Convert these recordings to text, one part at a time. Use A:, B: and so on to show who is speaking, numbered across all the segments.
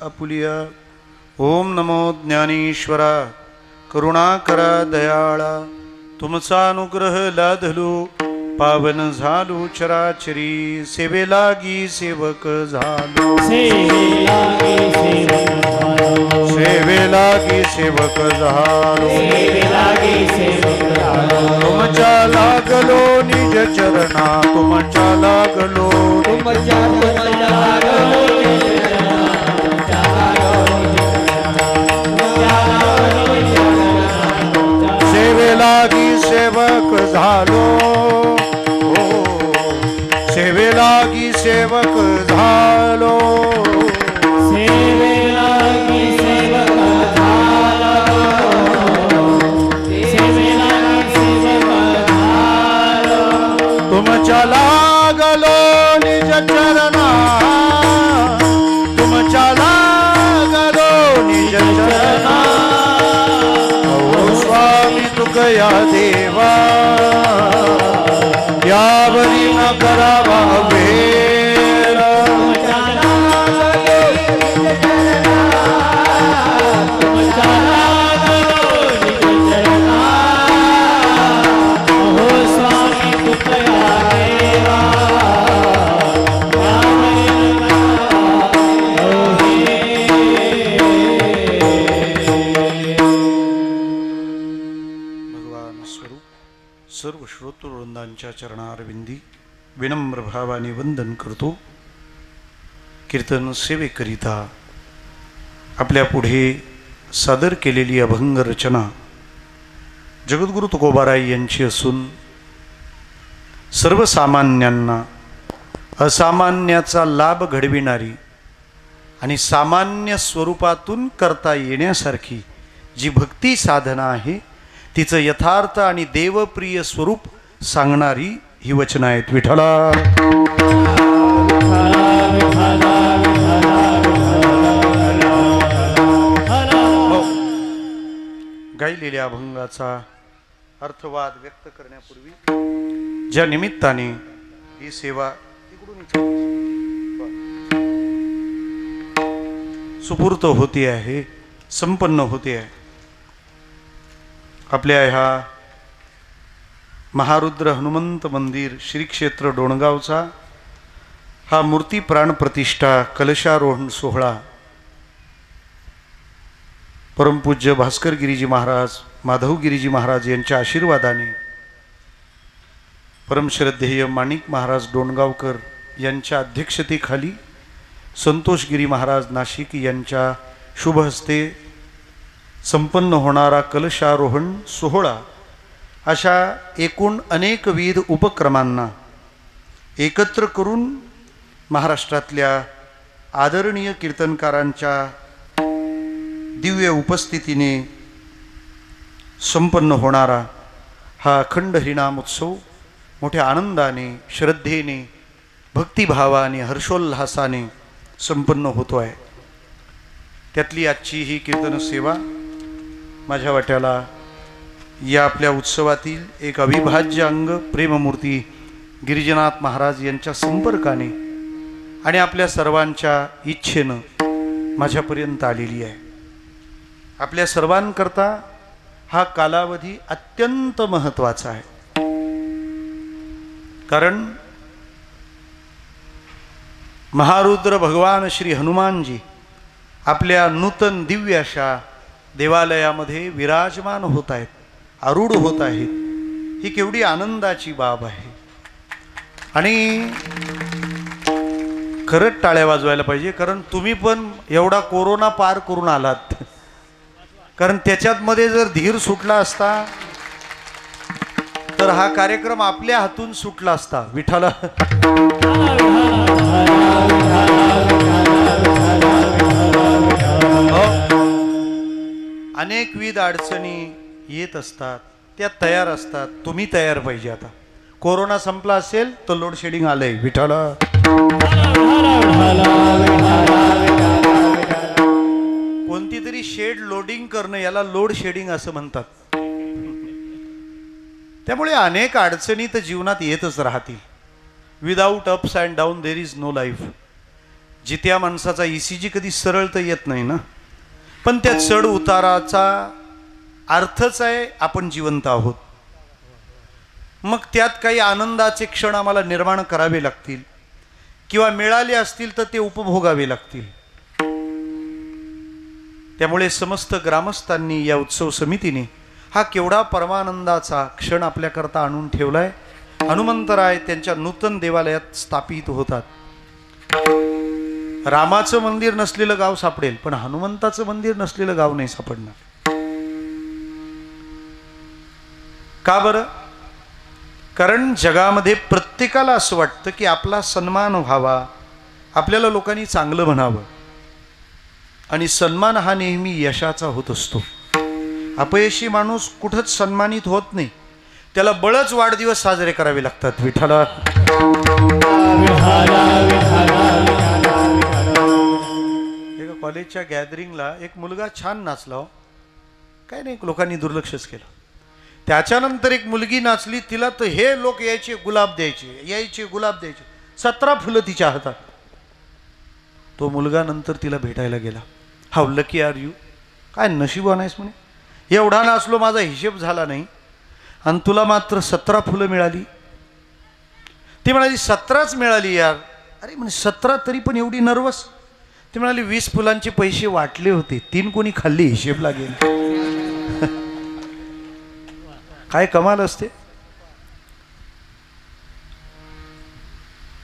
A: Apulia ओम नमो ज्ञानेश्वरा करुणाकरा दयाळा तुमचा अनुग्रह लाधलो पावन झालो चराचरी सेवेलागी सेवक झालो सेवेलागी सेवक झालो तुमच्या लागलो निज चरणा तुमच्या लागलो सेवेलागी सेवक झालो सेवेलागी सेवक झालो
B: सेवेलागी सेवक झालो सेवेलागी सेवक झालो
A: तुमच्या लागलो निज चरणा तुमच्या लागलो निज चरणा तुकया देवा यावरी न करावा वेळ सर्व श्रोतृवृंदांच्या चरणारविंदी विनम्र भावाने वंदन करतो. कीर्तन सेवेकरिता आपल्या पुढे सादर केलेली अभंग रचना जगद्गुरु तुकोबाराय यांची असून सर्वसामान्यांना असामान्याचा लाभ घडविणारी आणि सामान्य स्वरूपातून करता येण्यासारखी जी भक्ती साधना आहे तिचं यथार्थ आणि देवप्रिय स्वरूप सांगणारी ही वचन आहेत. विठ्ठला गायलेल्या अभंगाचा अर्थवाद व्यक्त करण्यापूर्वी ज्या निमित्ताने ही सेवा सुपूर्त होती आहे संपन्न होते आहे आपल्या ह्या महारुद्र हनुमंत मंदिर श्री क्षेत्र डोणगावचा हा मूर्ती प्राण प्रतिष्ठा कलशारोहण सोहळा परमपूज्य भास्कर गिरीजी महाराज माधव गिरीजी महाराज यांच्या आशीर्वादाने परमश्रद्धेय माणिक महाराज डोणगावकर यांच्या अध्यक्षतेखाली संतोषगिरी महाराज नाशिक यांच्या शुभहस्ते संपन्न होणारा कलशारोहण सोहळा अशा एकूण अनेकविध उपक्रमांना एकत्र करून महाराष्ट्रातल्या आदरणीय कीर्तनकारांच्या दिव्य उपस्थितीने संपन्न होणारा हा अखंड हरिनाम उत्सव मोठ्या आनंदाने श्रद्धेने भक्तिभावाने हर्षोल्हासाने संपन्न होतो आहे. त्यातली आजची ही कीर्तन सेवा माझ्या वाट्याला या आपल्या उत्सवातील एक अविभाज्य अंग प्रेममूर्ती गिरिजनाथ महाराज यांच्या संपर्काने आणि आपल्या सर्वांच्या इच्छेनं माझ्यापर्यंत आलेली आहे. आपल्या सर्वांकरता हा कालावधी अत्यंत महत्त्वाचा आहे. कारण महारुद्र भगवान श्री हनुमानजी आपल्या नूतन दिव्य अशा देवालयामध्ये विराजमान होत आहेत, आरूढ होत आहेत. ही केवढी आनंदाची बाब आहे आणि खरंच टाळ्या वाजवायला पाहिजे. कारण तुम्ही पण एवढा कोरोना पार करून आलात. कारण त्याच्यात मध्ये जर धीर सुटला असता तर हा कार्यक्रम आपल्या हातून सुटला असता. विठ्ठला अनेकविध अडचणी येत असतात. त्या तयार असतात. तुम्ही तयार पाहिजे. आता कोरोना संपला असेल तर लोड शेडिंग आलंय. विठ्ठल कोणती तरी शेड लोडिंग करणं याला लोड शेडिंग असं म्हणतात. त्यामुळे अनेक अडचणी तर जीवनात येतच राहतील. Without ups and down there is no life. जित्या माणसाचा ECG कधी सरळ तर येत नाही ना, पण त्या चढ उताराचा अर्थच आहे आपण जिवंत आहोत. मग त्यात काही आनंदाचे क्षण आम्हाला निर्माण करावे लागतील किंवा मिळाले असतील तर ते उपभोगावे लागतील. त्यामुळे समस्त ग्रामस्थांनी या उत्सव समितीने हा केवढा परमानंदाचा क्षण आपल्याकरता आणून ठेवलाय. हनुमंतराय त्यांच्या नूतन देवालयात स्थापित होतात. रामाचं मंदिर नसलेलं गाव सापडेल, पण हनुमंताचं मंदिर नसलेलं गाव नाही सापडणार. का बरं? कारण जगामध्ये प्रत्येकाला असं वाटतं की आपला सन्मान व्हावा, आपल्याला लोकांनी चांगलं म्हणावं, आणि सन्मान हा नेहमी यशाचा होत असतो. अपयशी माणूस कुठंच सन्मानित होत नाही, त्याला बळच वाढदिवस साजरे करावे लागतात. विठ्ठला एका कॉलेजच्या गॅदरिंगला एक मुलगा छान नाचला. काय नाही, लोकांनी दुर्लक्षच केलं. त्याच्यानंतर एक मुलगी नाचली, तिला तर हे लोक यायचे गुलाब द्यायचे, 17 फुलं तिच्या हातात. तो मुलगा नंतर तिला भेटायला गेला. हाऊ लकी आर यू, काय नशीबवान आहेस म्हणे, एवढा नाचलो माझा हिशेब झाला नाही आणि तुला मात्र 17 फुलं मिळाली. ती म्हणाली 17च मिळाली यार. अरे म्हणजे 17 तरी पण एवढी नर्वस. ती म्हणाली 20 फुलांचे पैसे वाटले होते, 3 कोणी खाल्ली, हिशेब लागेल. काय कमाल असते,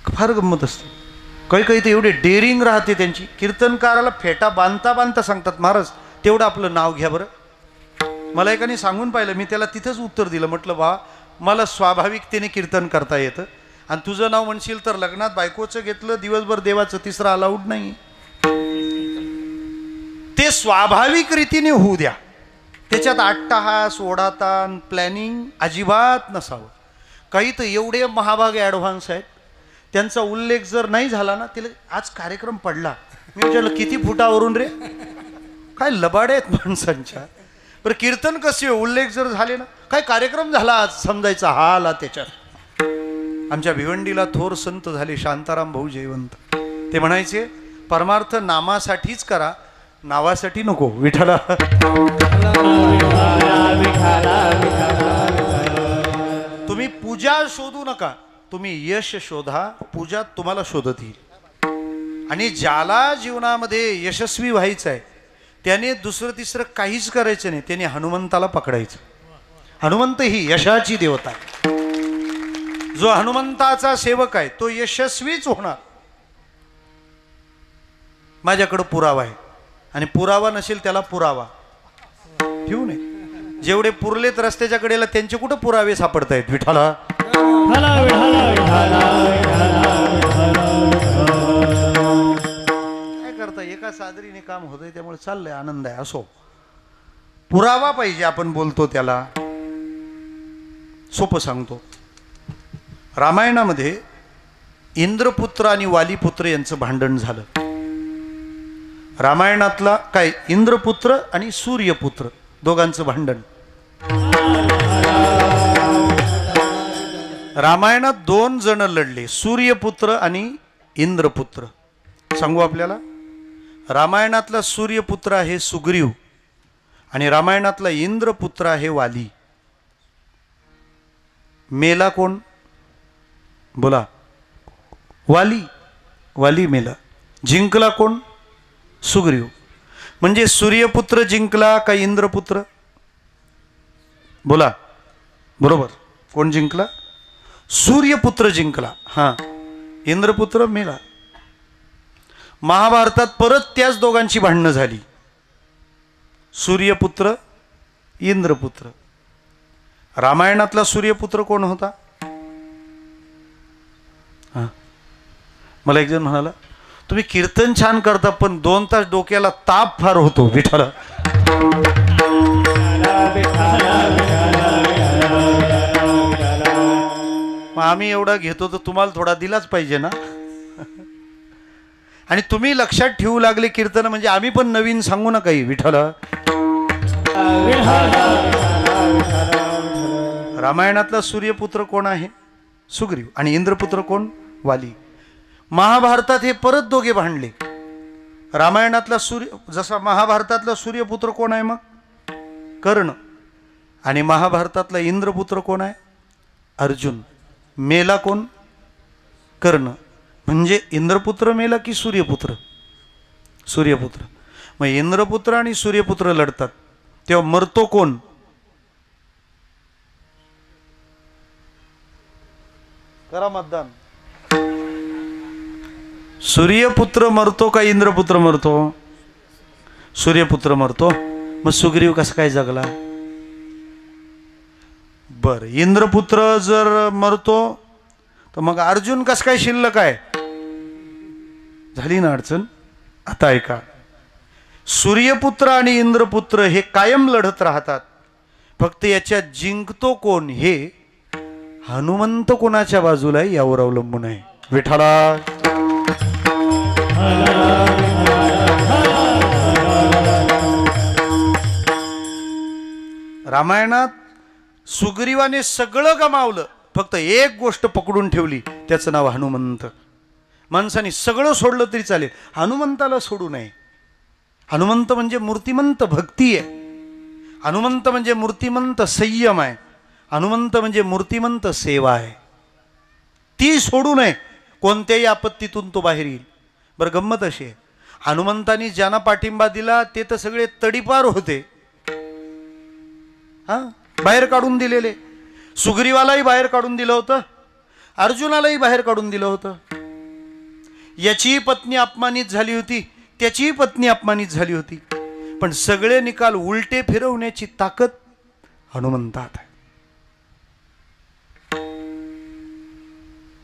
A: फार गंमत असते. काही काही तर एवढे डेअरिंग राहते त्यांची. कीर्तनकाराला फेटा बांधता बांधता सांगतात, महाराज तेवढं आपलं नाव घ्या बरं. मला एकाने सांगून पाहिलं, मी त्याला तिथंच उत्तर दिलं. म्हटलं वा, मला स्वाभाविकतेने कीर्तन करता येतं, आणि तुझं नाव म्हणशील तर लग्नात बायकोचं घेतलं, दिवसभर देवाचं, तिसरं अलाउड नाही. ते स्वाभाविक रीतीने होऊ द्या. त्याच्यात अट्टहास, ओढाताण, प्लॅनिंग अजिबात नसावं. काही तर एवढे महाभाग ॲडव्हान्स आहेत, त्यांचा उल्लेख जर नाही झाला ना, तिला आज कार्यक्रम पडला, मी विचारलं किती फुटावरून रे, काय लबाडे आहेत माणसांच्या. बरं कीर्तन कसे उल्लेख जर झाले ना, काय कार्यक्रम झाला आज, समजायचा हा आला त्याच्यात. आमच्या भिवंडीला थोर संत झाले शांताराम भाऊ जयवंत. ते म्हणायचे परमार्थ नामासाठीच करा, नावासाठी नको. विठ्ठला तुम्ही पूजा शोधू नका, तुम्ही यश शोधा, पूजा तुम्हाला शोधत येईल. आणि ज्याला जीवनामध्ये यशस्वी व्हायचं आहे त्याने दुसरं तिसरं काहीच करायचं नाही, त्याने हनुमंताला पकडायचं. हनुमंत ही यशाची देवता आहे. जो हनुमंताचा सेवक आहे तो यशस्वीच होणार. माझ्याकडं पुरावा आहे, आणि पुरावा नसेल त्याला पुरावा ठेवू नये. जेवढे पुरलेत रस्त्याच्या कडेला त्यांचे कुठं पुरावे सापडत आहेत. विठ्ठला काय करता, एका सादरीने काम होतंय त्यामुळे चाललंय, आनंद आहे. असो, पुरावा पाहिजे. आपण बोलतो त्याला सोपं सांगतो. रामायणामध्ये इंद्रपुत्र आणि वालीपुत्र यांचं भांडण झालं. रामायणातला काय, इंद्रपुत्र आणि सूर्यपुत्र दोघांचं भांडण. रामायणात 2 जण लढले, सूर्यपुत्र आणि इंद्रपुत्र. सांगू आपल्याला, रामायणातला सूर्यपुत्र आहे सुग्रीव, आणि रामायणातला इंद्रपुत्र आहे वाली. मेला कोण बोला? वाली. वाली मेला. जिंकला कोण? सुग्रीव. म्हणजे सूर्यपुत्र जिंकला का इंद्रपुत्र? बोला बरोबर, कोण जिंकला? सूर्यपुत्र जिंकला. हां, इंद्रपुत्र मेला. महाभारतात परत त्याच दोघांची भांडणं झाली, सूर्यपुत्र इंद्रपुत्र. रामायणातला सूर्यपुत्र कोण होता? हां, मला एक जण म्हणाला, तुम्ही कीर्तन छान करता पण 2 तास डोक्याला ताप फार होतो. विठ्ठला मग आम्ही एवढा घेतो तर तुम्हाला थोडा दिलाच पाहिजे ना. आणि तुम्ही लक्षात ठेवू लागले कीर्तन म्हणजे आम्ही पण नवीन सांगू ना काही. विठ्ठल रामायणातला सूर्यपुत्र कोण आहे? सुग्रीव. आणि इंद्रपुत्र कोण? वाली. महाभारतात हे परत दोघे भांडले. रामायणातला जसा महाभारतातला सूर्यपुत्र कोण आहे मग? कर्ण. आणि महाभारतातला इंद्रपुत्र कोण आहे? अर्जुन. मेला कोण? कर्ण. म्हणजे इंद्रपुत्र मेला की सूर्यपुत्र? सूर्यपुत्र. मग इंद्रपुत्र आणि सूर्यपुत्र लढतात तेव्हा मरतो कोण? करा मतदान. सूर्यपुत्र मरतो का इंद्रपुत्र मरतो? सूर्यपुत्र मरतो. मग सुग्रीव कसा काय जगला? बर, इंद्रपुत्र जर मरतो तर मग अर्जुन कस काय शिल्लक आहे? झाली ना अडचण. आता ऐका, सूर्यपुत्र आणि इंद्रपुत्र हे कायम लढत राहतात. फक्त याच्यात जिंकतो कोण हे हनुमंत कोणाच्या बाजूला आहे यावर अवलंबून आहे. विठ्ठला रामायणात सुग्रीवाने सगळं गमावलं, फक्त एक गोष्ट पकडून ठेवली, त्याचं नाव हनुमंत. माणसाने सगळं सोडलं तरी चालेल, हनुमंताला सोडू नये. हनुमंत म्हणजे मूर्तिमंत भक्ती आहे. हनुमंत म्हणजे मूर्तिमंत संयम आहे. हनुमंत म्हणजे मूर्तिमंत सेवा आहे. ती सोडू नये. कोणत्याही आपत्तीतून तो बाहेर येईल. बरं, गंमत अशी आहे, हनुमंतानी ज्यांना पाठिंबा दिला ते तर सगळे तडीपार होते. बाहेर काढून दिलेले. सुग्रीवालाही बाहेर काढून दिलं होतं, अर्जुनालाही बाहेर काढून दिलं होतं. याचीही पत्नी अपमानित झाली होती, त्याचीही पत्नी अपमानित झाली होती. पण सगळे निकाल उलटे फिरवण्याची ताकद हनुमंतात आहे.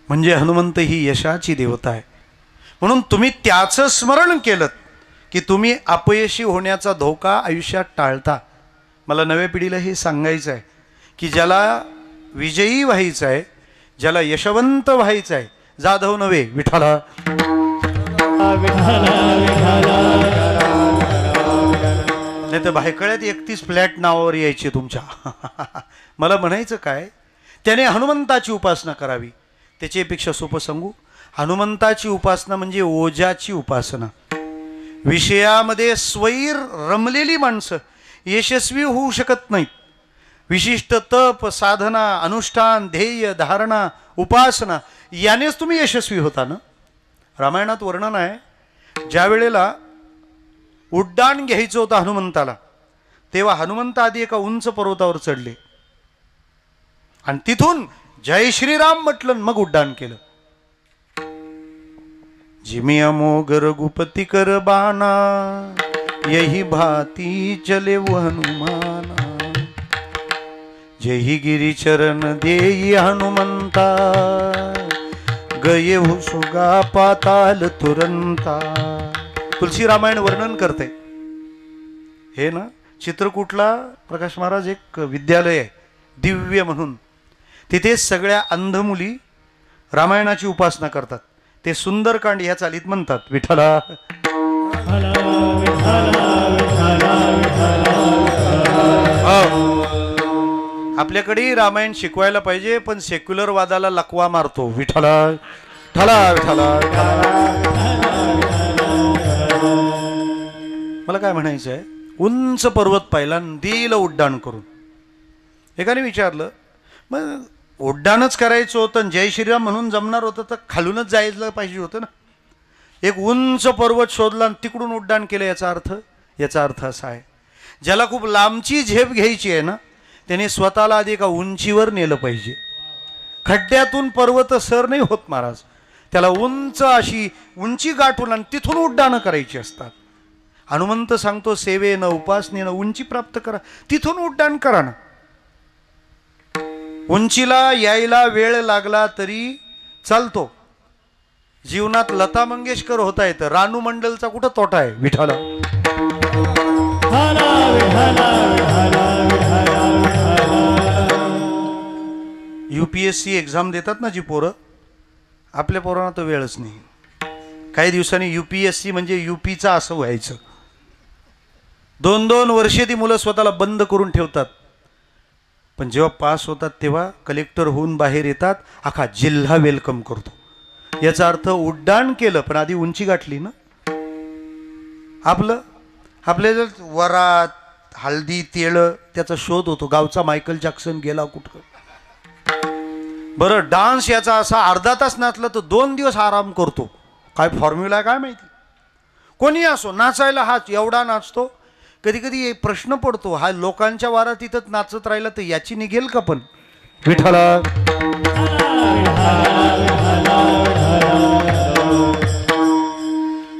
A: म्हणजे हनुमंत ही यशाची देवता आहे. म्हणून तुम्ही त्याचं स्मरण केलं की तुम्ही अपयशी होण्याचा धोका आयुष्यात टाळता. मला नव्या पिढीला हे सांगायचं आहे की ज्याला विजयी व्हायचं आहे, ज्याला यशवंत व्हायचं आहे, जाधव नव्हे, विठ्ठला. नाही तर भायखळ्यात 31 फ्लॅट नावावर यायचे तुमच्या. मला म्हणायचं काय, त्याने हनुमंताची उपासना करावी. त्याच्यापेक्षा सोपं सांगू, हनुमंताची उपासना म्हणजे ओजाची उपासना. विषयामध्ये स्वैर रमलेली माणसं यशस्वी होऊ शकत नाहीत. विशिष्ट तप, साधना, अनुष्ठान, ध्येय, धारणा, उपासना यानेच तुम्ही यशस्वी होता ना. रामायणात वर्णन आहे, ज्या वेळेला उड्डाण घ्यायचं होतं हनुमंताला, तेव्हा हनुमंत आधी एका उंच पर्वतावर चढले आणि तिथून जय श्रीराम म्हटलं, मग उड्डाण केलं. जिमी अमोघ रघुपती कर बाना, यही भाती चले वो हनुमाना. जही गिरी चरण देई हनुमंता, गये हो सुगा पाताल तुरंता. तुलसी रामायण वर्णन करते हे ना. चित्रकूटला प्रकाश महाराज एक विद्यालय आहे दिव्य म्हणून. तिथे सगळ्या अंध मुली रामायणाची उपासना करतात. ते सुंदरकांड या चालीत म्हणतात. विठ्ठला आपल्याकडे रामायण शिकवायला पाहिजे, पण सेक्युलर वादाला लकवा मारतो. विठ्ठला ठला विठ्ठला. मला काय म्हणायचं आहे, उंच पर्वत पाहिला, दिलं उड्डाण करून. एकाने विचारलं, मग उड्डाणच करायचं होतं, जय श्रीराम म्हणून जमणार होतं तर खालूनच जायला पाहिजे होतं ना. एक उंच पर्वत शोधला आणि तिकडून उड्डाण केलं. याचा अर्थ असा आहे, ज्याला खूप लांबची झेप घ्यायची आहे ना, त्याने स्वतःला आधी एका उंचीवर नेलं पाहिजे. खड्ड्यातून पर्वत सर नाही होत महाराज. त्याला उंच अशी उंची गाठून आणि तिथून उड्डाणं करायची असतात. हनुमंत सांगतो, सेवेनं उपासनेनं उंची प्राप्त करा, तिथून उड्डाण करा ना. उंचीला यायला वेळ लागला तरी चालतो. जीवनात लता मंगेशकर होता येतं, रानू मंडलचा कुठं तोटा आहे. विठ्ठला UPSC एक्झाम देतात ना जी पोरं, आपल्या पोरांना तो वेळच नाही. काही दिवसांनी UPSC म्हणजे UPचा असं व्हायचं. 2-2 वर्षे ती मुलं स्वतःला बंद करून ठेवतात, पण जेव्हा पास होतात तेव्हा कलेक्टर होऊन बाहेर येतात, अख्खा जिल्हा वेलकम करतो. याचा अर्थ उड्डाण केलं पण आधी उंची गाठली ना. आपले जर वरात हळदी तेळ त्याचा शोध होतो, गावचा मायकल जॅक्सन गेला कुठं. बरं डान्स याचा असा अर्धा तास नाचला तर 2 दिवस आराम करतो. काय फॉर्म्युला आहे काय माहिती. कोणी असो नाचायला हाच एवढा नाचतो. कधी कधी प्रश्न पडतो, हा लोकांच्या वारात इथंच नाचत राहिला तर याची निघेल का. पण विठ्ठला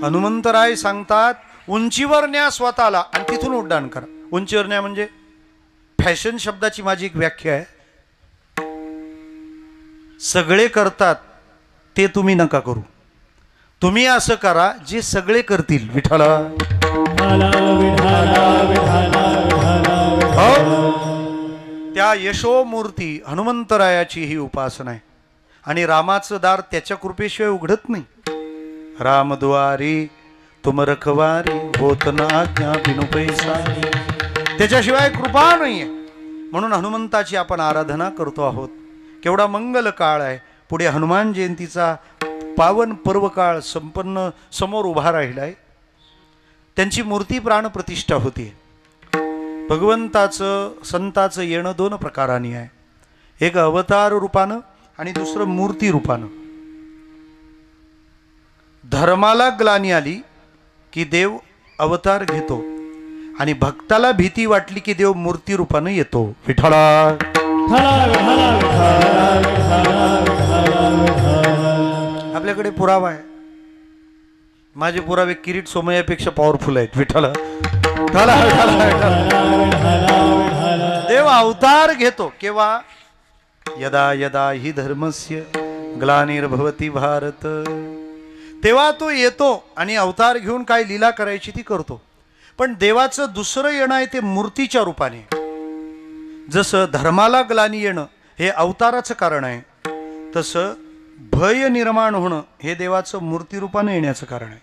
A: हनुमंतराय सांगतात, उंचीवर न्या स्वतःला आणि तिथून उड्डाण करा. उंचीवर न्या म्हणजे फॅशन शब्दाची माझी एक व्याख्या आहे. सगळे करतात ते तुम्ही नका करू, तुम्ही असं करा जे सगळे करतील. विठ्ठला त्या यशोमूर्ती हनुमंतरायाची ही उपासना आहे. आणि रामाचं दार त्याच्या कृपेशिवाय उघडत नाही. रामद्वारी तुम रखवारी होत ना आज्ञा बिनु पैसा, त्याच्याशिवाय कृपा नाहीये. म्हणून हनुमंताची आपण आराधना करतो आहोत. केवढा मंगल काळ आहे. पुढे हनुमान जयंतीचा पावन पर्व काळ संपन्न समोर उभा राहिला आहे. त्यांची मूर्ती प्राणप्रतिष्ठा होती. भगवंताचं संताचं येणं 2 प्रकाराने आहे, एक अवतार रूपानं आणि दुसरं मूर्ती रूपानं. धर्माला ग्लानी आली की देव अवतार घेतो आणि भक्ताला भीती वाटली की देव मूर्ती रूपानं येतो. विठ्ठला आपल्याकडे पुरावा आहे. माझे पुरावे किरीट सोमय्यापेक्षा पॉवरफुल आहेत. विठ्ठला देव अवतार घेतो केव्हा, यदा यदा हि धर्मस्य ग्लानिर्भवति भारत, तेव्हा तो येतो आणि अवतार घेऊन काय लीला करायची ती करतो. पण देवाचं दुसरं येणं आहे ते मूर्तीच्या रूपाने. जसं धर्माला ग्लानी येणं हे अवताराचं कारण आहे, तसं भय निर्माण होणं हे देवाचं मूर्ती रूपाने येण्याचं कारण आहे.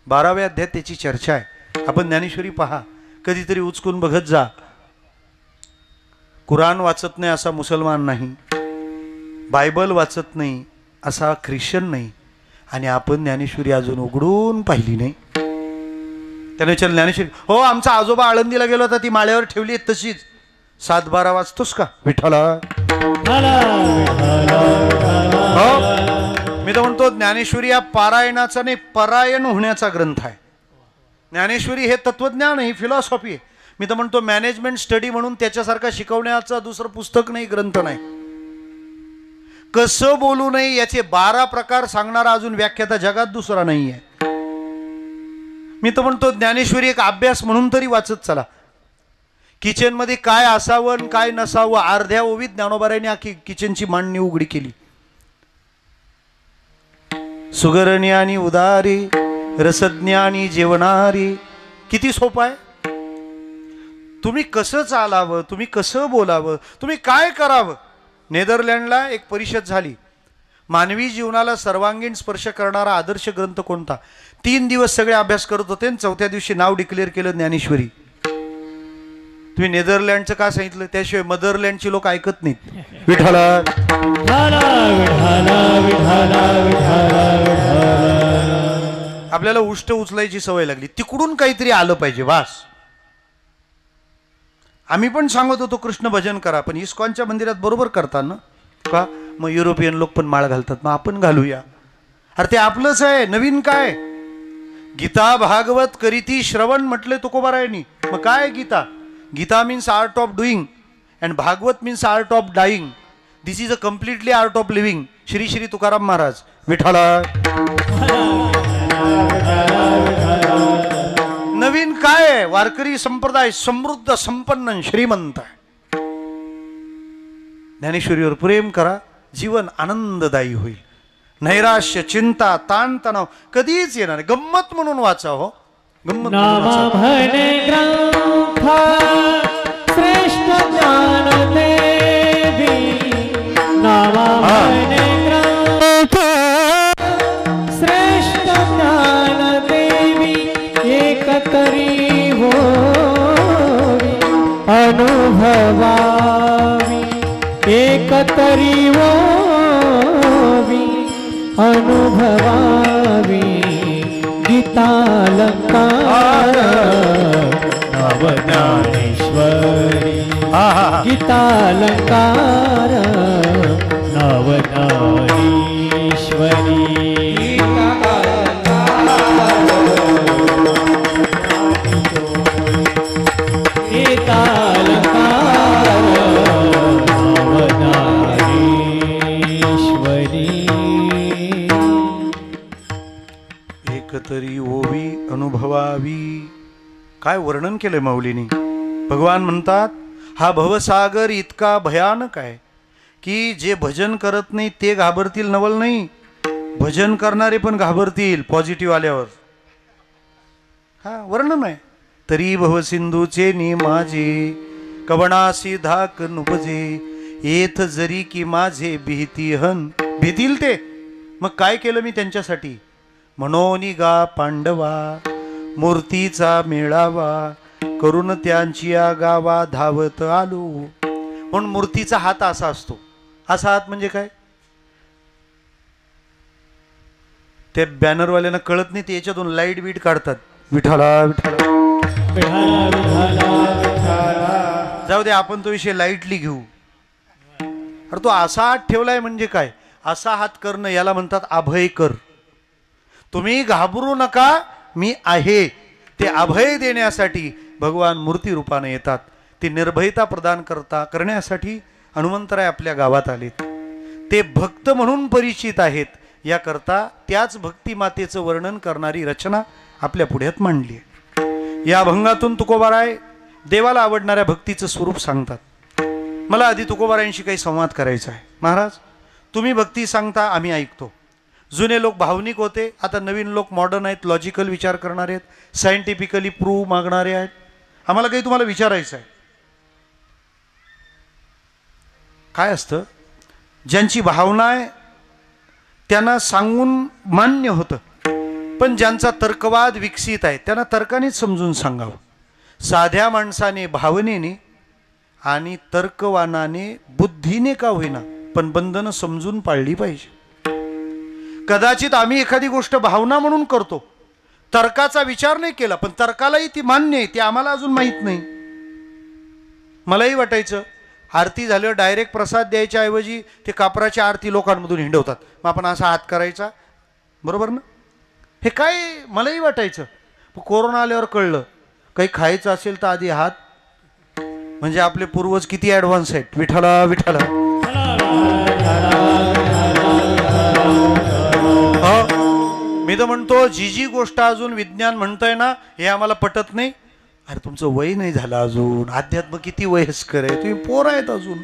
A: 12व्या अध्यायात त्याची चर्चा आहे. आपण ज्ञानेश्वरी पहा, कधीतरी उचकून बघत जा. कुराण वाचत नाही असा मुसलमान नाही, बायबल वाचत नाही असा ख्रिश्चन नाही, आणि आपण ज्ञानेश्वरी अजून उघडून पाहिली नाही. त्याने विचारलं, ज्ञानेश्वरी हो आमचा आजोबा आळंदीला गेलो होता, ती माळ्यावर ठेवली तशीच. 7-12 वाचतोस का? विठ्ठला हो. मी तर म्हणतो ज्ञानेश्वरी या पारायणाचा नाही परायण होण्याचा ग्रंथ आहे. ज्ञानेश्वरी हे तत्वज्ञान आहे, फिलॉसॉफी आहे. मी तर म्हणतो मॅनेजमेंट स्टडी म्हणून त्याच्यासारखा शिकवण्याचं दुसरं पुस्तक नाही, ग्रंथ नाही. कसं बोलू नये याचे 12 प्रकार सांगणारा अजून व्याख्याता जगात दुसरा नाही आहे. मी तर म्हणतो ज्ञानेश्वरी एक अभ्यास म्हणून तरी वाचत चला. किचनमध्ये काय असावं काय नसावं, अर्ध्या ओवीत ज्ञानोबारायांनी आखी किचनची मांडणी उघडी केली. सुगरण्यानी उदारी रसज्ञानी जेवणारी. किती सोपं आहे. तुम्ही कसं चालावं, तुम्ही कसं बोलावं, तुम्ही काय करावं. नेदरलँडला एक परिषद झाली. मानवी जीवनाला सर्वांगीण स्पर्श करणारा आदर्श ग्रंथ कोणता. 3 दिवस सगळे अभ्यास करत होते आणि 4थ्या दिवशी नाव डिक्लेअर केलं ज्ञानेश्वरी. तुम्ही नेदरलँडचं का सांगितलं, त्याशिवाय मदरलँडची लोक ऐकत नाहीत. विठ्ठला आपल्याला उष्ट उचलायची सवय लागली, तिकडून काहीतरी आलं पाहिजे वास. आम्ही पण सांगत होतो कृष्ण भजन करा, पण इस्कॉनच्या मंदिरात बरोबर करतात ना का. मग युरोपियन लोक पण माळ घालतात, मग आपण घालूया. अरे ते आपलंच आहे, नवीन काय. गीता भागवत करीती श्रवण म्हटले तुकोबारायांनी. मग काय Gita. Gita means art of doing and Bhagavat means art of dying. This is a completely art of living. Shri Shri Tukaram Maharaj. विठ्ठला नवीन काय आहे. वारकरी संप्रदाय समृद्ध संपन्न श्रीमंत आहे. ज्ञानेश्वरीवर प्रेम करा, जीवन आनंददायी होईल. नैराश्य चिंता ताणतणाव कधीच येणार. गंमत म्हणून वाचा हो, गंमत
B: श्रेष्ठ ज्ञान देवी गावा म्हणे ग्रंथ श्रेष्ठ ज्ञान देवी एकतरी होवी अनुभवावी एकतरी होवी अनुभवावी गीतालंकार नवज्ञानेश्वरी गीतालंकार नवज्ञानेश्वरी गीतालंकार नवज्ञानेश्वरी
A: एकतरी ओवी अनुभवावी. काय वर्णन केलंय माऊलीनी. भगवान म्हणतात हा भवसागर इतका भयानक आहे की जे भजन करत नाही ते घाबरतील नवल नाही, भजन करणारे पण घाबरतील पॉझिटिव्ह आल्यावर. हा वर्णन आहे. तरी भवसिंधूचे नी माझे कवणासी धाक नुपजे येथ जरी की माझे भीती हन. भीतील ते, मग काय केलं मी त्यांच्यासाठी. मनोनी गा पांडवा मूर्तीचा मेळावा करून त्यांची या गावा धावत आलो. म्हणून मूर्तीचा हात असा असतो. असा हात म्हणजे काय, ते बॅनरवाल्यांना कळत नाही ते याच्यातून लाईट बीट काढतात. विठाला विठाला जाऊ दे, आपण तो विषय लाईटली घेऊ. अरे तो असा हात ठेवलाय म्हणजे काय, असा हात करणं याला म्हणतात अभय कर. तुम्ही घाबरू नका, मी आहे. ते अभय देण्यासाठी भगवान मूर्ती रूपाने येतात. ती निर्भयता प्रदान करण्यासाठी हनुमंतराय आपल्या गावात आलेत. ते भक्त म्हणून परिचित आहेत. याकरता त्याच भक्ती मातेचं वर्णन करणारी रचना आपल्या पुढ्यात मांडली आहे. या अभंगातून तुकोबाराय देवाला आवडणाऱ्या भक्तीचं स्वरूप सांगतात. मला आधी तुकोबारायांशी काही संवाद करायचा आहे. महाराज, तुम्ही भक्ती सांगता, आम्ही ऐकतो. जुने लोक भावनिक होते, आता नवीन लोक मॉडर्न आहेत, लॉजिकल विचार करणारे आहेत, सायंटिफिकली प्रूव्ह मागणारे आहेत. आम्हाला काही तुम्हाला विचारायचं आहे. काय असतं, ज्यांची भावना आहे त्यांना सांगून मान्य होतं, पण ज्यांचा तर्कवाद विकसित आहे त्यांना तर्कानेच समजून सांगावं. साध्या माणसाने भावनेने आणि तर्कवानाने बुद्धीने का होईना पण बंधनं समजून पाळली पाहिजे. कदाचित आम्ही एखादी गोष्ट भावना म्हणून करतो, तर्काचा विचार नाही केला, पण तर्कालाही ती मान्य आहे, ती आम्हाला अजून माहीत नाही. मलाही वाटायचं आरती झाल्यावर डायरेक्ट प्रसाद द्यायच्या ऐवजी ते कापराची आरती लोकांमधून हिंडवतात, मग आपण असा हात करायचा, बरोबर ना. हे काय मलाही वाटायचं. कोरोना आल्यावर कळलं काही खायचं असेल तर आधी हात, म्हणजे आपले पूर्वज किती ॲडव्हान्स आहेत. विठाला विठाला. मी तर म्हणतो जी गोष्ट अजून विज्ञान म्हणतंय ना हे आम्हाला पटत नाही. अरे तुमचं वय नाही झालं अजून, अध्यात्म किती वयस्कर आहे, तुम्ही पोर आहेत अजून.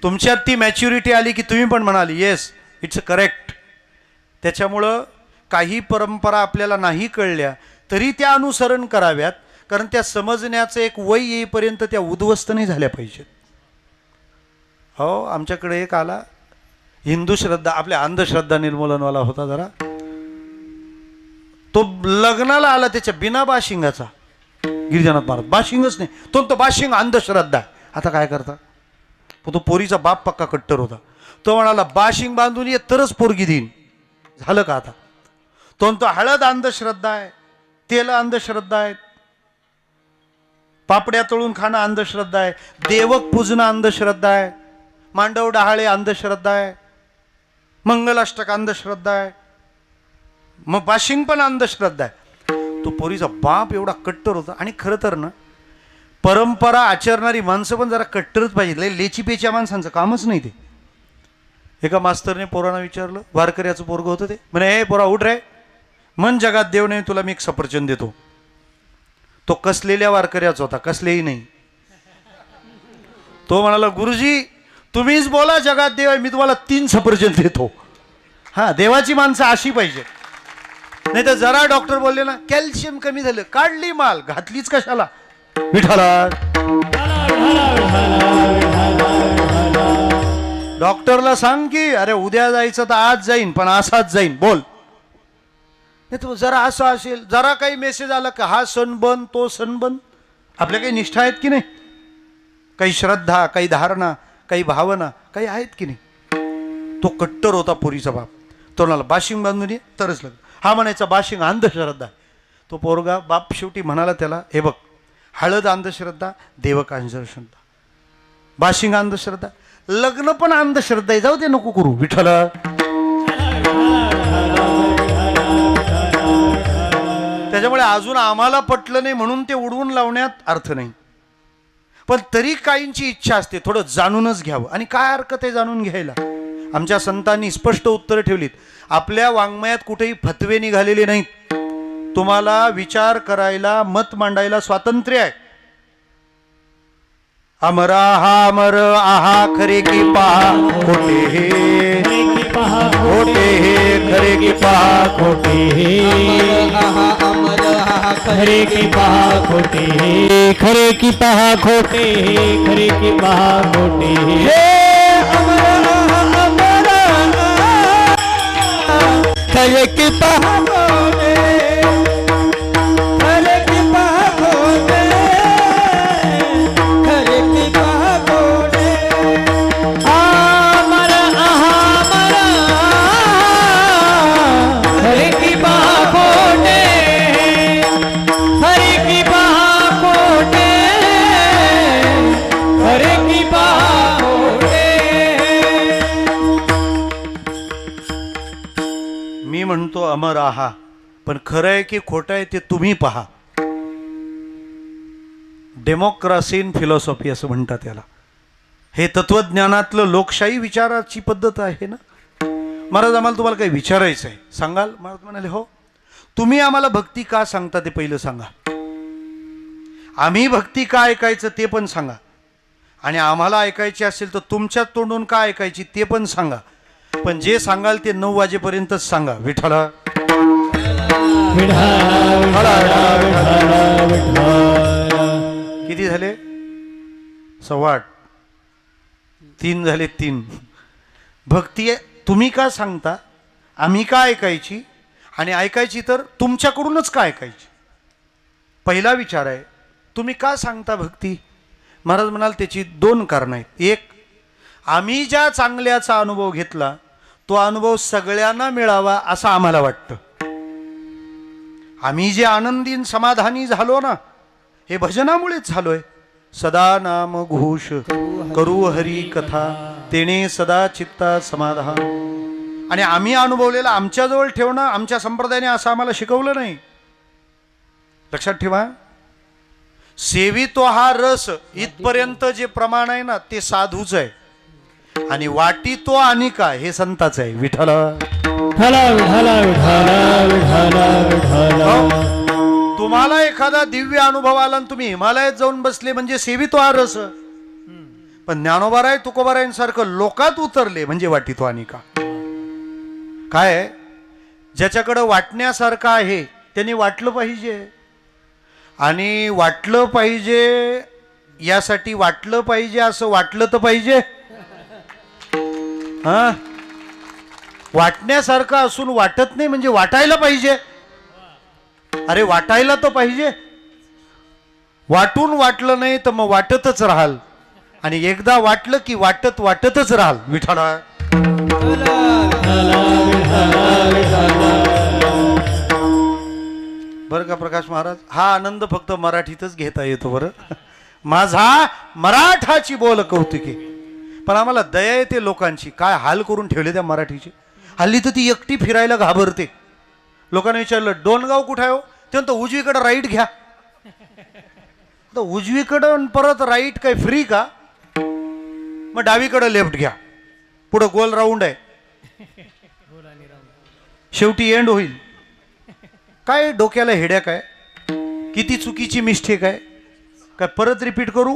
A: तुमच्यात ती मॅच्युरिटी आली की तुम्ही पण म्हणाली येस इट्स करेक्ट. त्याच्यामुळं काही परंपरा आपल्याला नाही कळल्या तरी त्या अनुसरण कराव्यात, कारण त्या समजण्याचं एक वय येईपर्यंत त्या उद्ध्वस्त नाही झाल्या पाहिजेत. हो, आमच्याकडे एक आला हिंदू श्रद्धा, आपल्या अंधश्रद्धा निर्मूलनवाला होता जरा. तो लग्नाला आला त्याच्या बिना बाशिंगाचा. गिरिजानाथ महाराज बाशिंगच नाही, तो बाशिंग अंधश्रद्धा आहे. आता काय करता, तो पोरीचा बाप पक्का कट्टर होता. तो म्हणाला बाशिंग बांधून ये तरच पोरगी देईन. झालं का आता. तो हळद अंधश्रद्धा आहे, तेल अंधश्रद्धा आहे, पापड्या तळून खाणं अंधश्रद्धा आहे, देवक पूजणं अंधश्रद्धा आहे, मांडव डहाळे अंधश्रद्धा आहे, मंगलाष्टक अंधश्रद्धा आहे, मग बाशिंग पण अंधश्रद्धा आहे. तो पोरीचा बाप एवढा कट्टर होता. आणि खरं तर ना परंपरा आचरणारी माणसं पण जरा कट्टरच पाहिजे. लेचीपेच्या माणसांचं कामच नाही ते. एका मास्तरने पोरांना विचारलं, वारकऱ्याचं पोरगं होतं ते, म्हणे हे पोरा उठ रे, मन जगात देव नाही, तुला मी एक सफरचंद देतो. तो कसलेल्या वारकऱ्याचा होता, कसलेही नाही. तो म्हणाला गुरुजी तुम्हीच बोला जगात देव आहे, मी तुम्हाला 3 सफरचंद देतो. हा, देवाची माणसं अशी पाहिजे. नाही तर जरा डॉक्टर बोलले ना कॅल्शियम कमी झालं, काढली माल, घातलीच कशाला. विठाला. डॉक्टरला सांग की अरे उद्या जायचं तर आज जाईन पण असाच जाईन बोल. नाही तो जरा असं असेल जरा काही मेसेज आला का हा सण बंद तो सण बंद. आपल्या काही निष्ठा आहेत की नाही, काही श्रद्धा काही धारणा काही भावना काही आहेत की नाही. तो कट्टर होता पोरीचा बाप. तो म्हणाला बाशिंग बांधून ये तरच लग्न. हा म्हणायचा बाशिंग अंधश्रद्धा. तो पोरगा बाप शेवटी म्हणाला त्याला हे बघ हळद अंधश्रद्धा देवक अंधश्रद्धा बाशिंग अंधश्रद्धा लग्न पण अंधश्रद्धा आहे जाऊ दे नको करू विठ्ठला. त्याच्यामुळे अजून आम्हाला पटलं नाही म्हणून ते उडवून लावण्यात अर्थ नाही. पण तरी काहींची इच्छा असते थोडं जाणूनच घ्यावं. आणि काय हरकत आहे जाणून घ्यायला. आमच्या संतांनी स्पष्ट उत्तरं ठेवलीत. आपल्या वाङ्मयात कुठेही फतवे निघालेले नाहीत. तुम्हाला विचार करायला मत मांडायला स्वातंत्र्य आहे. अमरा हा अमर आहा खरे की पहा खोटे हे खोटे हे खरे की पहा खोटे हे
B: खरे की पहा खोटे हे खरे की पहा खोटे हे खरे की पहा खोटे हे खरे की पहा खोटे खरे की पहा खोटे खरे की पहा खोटे अमर अमर खरे की पहा खोटे खरे की पहा खोटे खरे की पहा खोटे.
A: मी म्हणतो अमर आहा पण खरं आहे की खोटं आहे ते तुम्ही पहा. डेमोक्रेसी इन फिलॉसॉफी असं म्हणतात त्याला. हे तत्वज्ञानातलं लोकशाही विचाराची पद्धत आहे ना. महाराज आम्हाला तुम्हाला काही विचारायचं आहे सांगाल. महाराज म्हणाले हो. तुम्ही आम्हाला भक्ती का सांगता ते पहिलं सांगा. आम्ही भक्ती का ऐकायचं ते पण सांगा. आणि आम्हाला ऐकायची असेल तर तुमच्या तोंडून का ऐकायची ते पण सांगा. पण जे सांगाल ते 9 वाजेपर्यंतच सांगा विठ्ठला. किती झाले 8:15 3 झाले 3. भक्ती तुम्ही का सांगता आम्ही का ऐकायची आणि ऐकायची तर तुमच्याकडूनच का ऐकायची. पहिला विचार आहे तुम्ही का सांगता भक्ती. महाराज म्हणाल त्याची 2 कारणं आहेत. एक आम्ही ज्या चांगल्याचा अनुभव घेतला तो अनुभव सगळ्यांना मिळावा असं आम्हाला वाटतं. आम्ही जे आनंदीन समाधानी झालो ना हे भजनामुळेच झालोय. सदा नाम घोष करू हरी कथा तेने सदा चित्ता समाधान. आणि आम्ही अनुभवलेला आमच्याजवळ ठेवणं आमच्या संप्रदायाने असं आम्हाला शिकवलं नाही. लक्षात ठेवा. सेवितो हा रस इथपर्यंत जे प्रमाण आहे ना ते साधूच आहे आणि वाटी तो आणि काय हे संताच आहे विठ्ठला. तुम्हाला एखादा दिव्य अनुभव आला आणि तुम्ही हिमालयात जाऊन बसले म्हणजे सेवितो हा रस. पण ज्ञानोबाराय तुकोबारायांसारखं लोकात उतरले म्हणजे वाटी तो आणि का. काय ज्याच्याकडं वाटण्यासारखं आहे त्यांनी वाटलं पाहिजे. आणि वाटलं पाहिजे यासाठी वाटलं पाहिजे असं वाटलं तर पाहिजे. हा वाटण्यासारखं असून वाटत नाही म्हणजे वाटायला पाहिजे. अरे वाटायला तर पाहिजे. वाटून वाटलं नाही तर मग वाटतच राहाल. आणि एकदा वाटलं की वाटत वाटतच राहाल विठ्ठला. बरं का प्रकाश महाराज हा आनंद फक्त मराठीतच घेता येतो. बरं माझा मराठाची बोल कौतुके. पण आम्हाला दया येते लोकांची. काय हाल करून ठेवले त्या मराठीचे. हल्ली तर ती एकटी फिरायला घाबरते. लोकांना विचारलं डोणगाव कुठं आहे हो ते म्हणतो उजवीकडं राईट घ्या. तर उजवीकडं परत राईट काय फ्री का. मग डावीकडं लेफ्ट घ्या. पुढं गोल राऊंड आहे शेवटी एंड होईल. काय डोक्याला हेड्या काय किती चुकीची मिस्टेक आहे. काय परत रिपीट करू.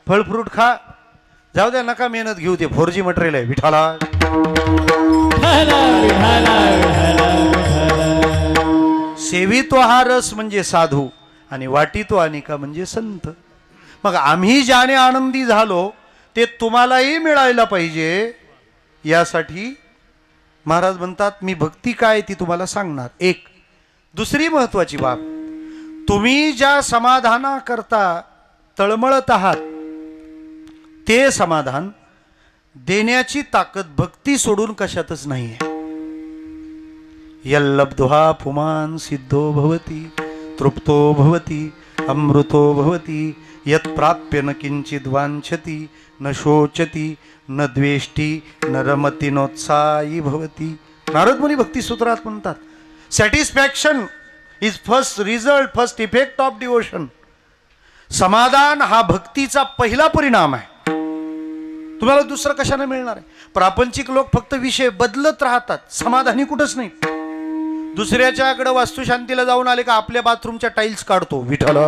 A: फळ फ्रूट खा जाऊ द्या नका मेहनत घेऊ. ते 4G मटेरियल आहे विठाला. सेवितो हा रस म्हणजे साधू आणि वाटितो अनिका म्हणजे संत. मग आम्ही ज्याने आनंदी झालो ते तुम्हालाही मिळायला पाहिजे यासाठी महाराज म्हणतात मी भक्ती काय ती तुम्हाला सांगणार. एक दुसरी महत्वाची बाब, तुम्ही ज्या समाधानाकरता तळमळत आहात ते समाधान देण्याची ताकद भक्ती सोडून कशातच नाही आहे. यल्लब्ध्वा पुमान् सिद्धो भवति तृप्तो भवति अमृतो भवति यत्प्राप्य न किंचित् वाञ्छति न शोचति न द्वेष्टी न रमति नोत्साही भवति. नारद मुनी भक्ती सूत्रात म्हणतात satisfaction is first result, first effect of devotion. समाधान हा भक्तीचा पहिला परिणाम आहे. तुम्हाला दुसरं कशाने मिळणार आहे? प्रापंचिक लोक फक्त विषय बदलत राहतात, समाधानी कुठंच नाही. दुसऱ्याच्याकडे वास्तुशांतीला जाऊन आले का आपल्या बाथरूमच्या टाईल्स काढतो. विठ्ठला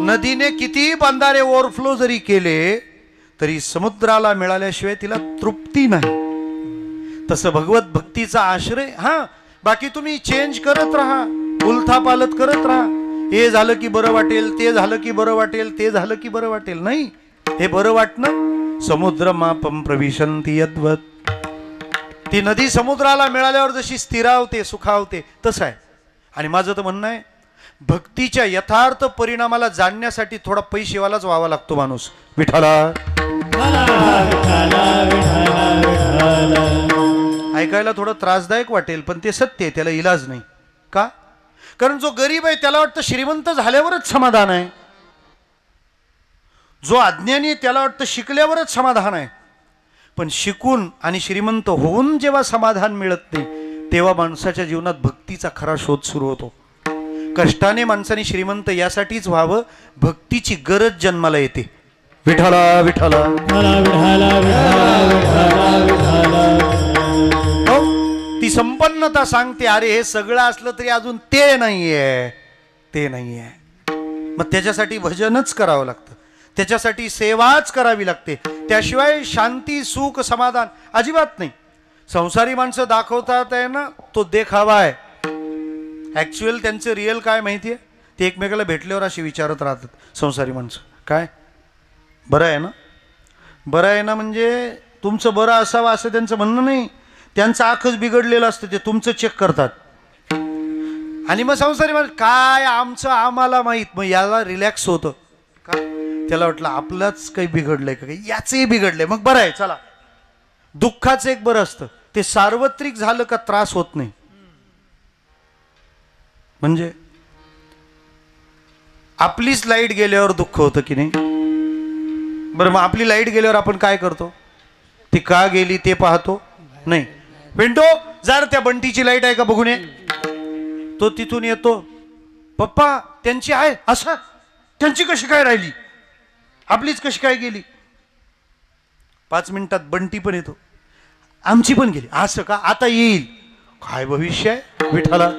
A: नदीने किती बंधारे ओव्हरफ्लो जरी केले तरी समुद्राला मिळाल्याशिवाय तिला तृप्ती नाही. तसं भगवत भक्तीचा आश्रय बाकी तुम्ही चेंज करत राहा, उलथापालत करत राहा. हे झालं की बरं वाटेल, ते झालं की बरं वाटेल, ते झालं की बरं वाटेल. नाही, हे बरं वाटणं समुद्र मापम प्रविशंती यद्वत. ती नदी समुद्राला मिळाल्यावर जशी स्थिरावते सुखावते तसं आहे. आणि माझं तर म्हणणं आहे भक्तीच्या यथार्थ परिणामाला जाणण्यासाठी थोडा पैसेवालाच व्हावा लागतो माणूस. विठ्ठला ऐकायला थोडं त्रासदायक वाटेल पण ते सत्य आहे, त्याला इलाज नाही. का? कारण जो गरीब आहे त्याला वाटतं श्रीमंत झाल्यावरच समाधान आहे. जो अज्ञानी आहे त्याला वाटतं शिकल्यावरच समाधान आहे. पण शिकून आणि श्रीमंत होऊन जेव्हा समाधान मिळत नाही तेव्हा माणसाच्या जीवनात भक्तीचा खरा शोध सुरू होतो. कष्टाने माणसाने श्रीमंत यासाठीच व्हावं, भक्तीची गरज जन्माला येते. विठ्ठला विठ्ठला ती संपन्नता सांगते अरे हे सगळं असलं तरी अजून ते नाहीये, ते नाहीये. मग त्याच्यासाठी भजनच करावं लागतं, त्याच्यासाठी सेवाच करावी लागते. त्याशिवाय शांती सुख समाधान अजिबात नाही. संसारी माणसं दाखवतात आहे ना तो देखावा आहे. ॲक्च्युअल त्यांचं रिअल काय माहिती आहे? ते एकमेकाला भेटल्यावर अशी विचारत राहतात संसारी माणसं. काय बरं आहे ना, बरं आहे ना म्हणजे तुमचं बरं असावं असं त्यांचं म्हणणं नाही. त्यांचं आखच बिघडलेलं असतं ते तुमचं चेक करतात. आणि मग संसारी माणसं काय आमचं आम्हाला माहीत. मग याला रिलॅक्स होतं का? त्याला वाटलं आपलंच काही बिघडलंय का, काही याचंही बिघडलंय मग बरं आहे चला. दुःखाचं एक बरं असतं, ते सार्वत्रिक झालं का त्रास होत नाही. म्हणजे आपलीच लाईट गेल्यावर दुःख होतं की नाही. बरं मग आपली लाईट गेल्यावर आपण काय करतो? ती का गेली ते पाहतो नाही. पिंटो जर त्या बंटीची लाईट आहे का बघून ये. तो तिथून येतो, पप्पा त्यांची आहे असं, त्यांची कशी काय राहिली, आपलीच कशी काय गेली. 5 मिनिटात बंटी पण येतो, आमची पण गेली असं का, आता येईल. काय भविष्य आहे विठ्ठला.